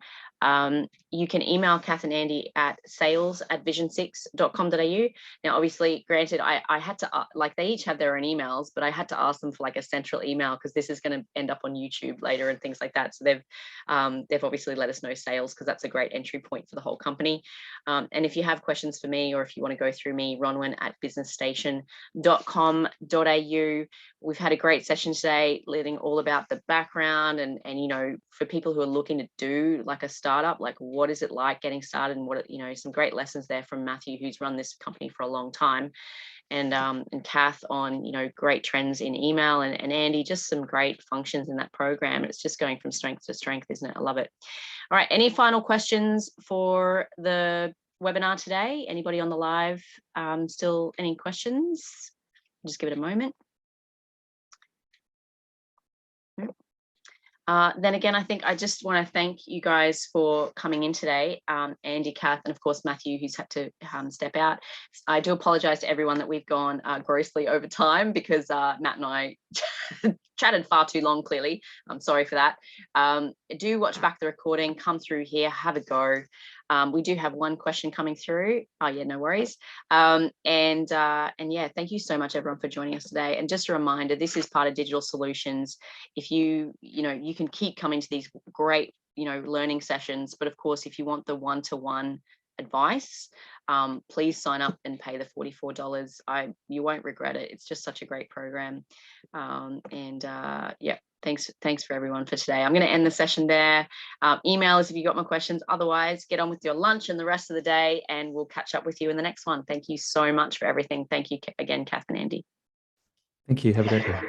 you can email Kath and Andy at sales@vision6.com.au. Now, obviously, granted, I had to, like, they each have their own emails, but I had to ask them for like a central email, because this is going to end up on YouTube later and things like that. So they've obviously let us know sales, because that's a great entry point for the whole company. And if you have questions for me, or if you want to go through me, ronwen@businessstation.com.au. We've had a great session today, learning all about the background and you know, for people who are looking to do like a startup, like what is it like getting started, and what, you know, some great lessons there from Matthew, who's run this company for a long time, and Kath on, you know, great trends in email, and Andy, just some great functions in that program. It's just going from strength to strength, isn't it? I love it. All right, any final questions for the webinar today? Anybody on the live still any questions? Just give it a moment. Then again, I think I just want to thank you guys for coming in today, Andy, Kath, and of course Matthew, who's had to step out. I do apologise to everyone that we've gone grossly over time, because Matt and I chatted far too long, clearly. I'm sorry for that. Do watch back the recording, come through here, have a go. We do have one question coming through. Oh yeah, no worries. And yeah, thank you so much everyone for joining us today. And just a reminder, this is part of Digital Solutions. If you know, you can keep coming to these great, you know, learning sessions, but of course, if you want the one-to-one advice, please sign up and pay the $44. You won't regret it. It's just such a great program. Yeah, thanks for everyone for today. I'm going to end the session there. Email us if you got more questions. Otherwise, get on with your lunch and the rest of the day, and we'll catch up with you in the next one. Thank you so much for everything. Thank you again, Kath and Andy. Thank you. Have a great day.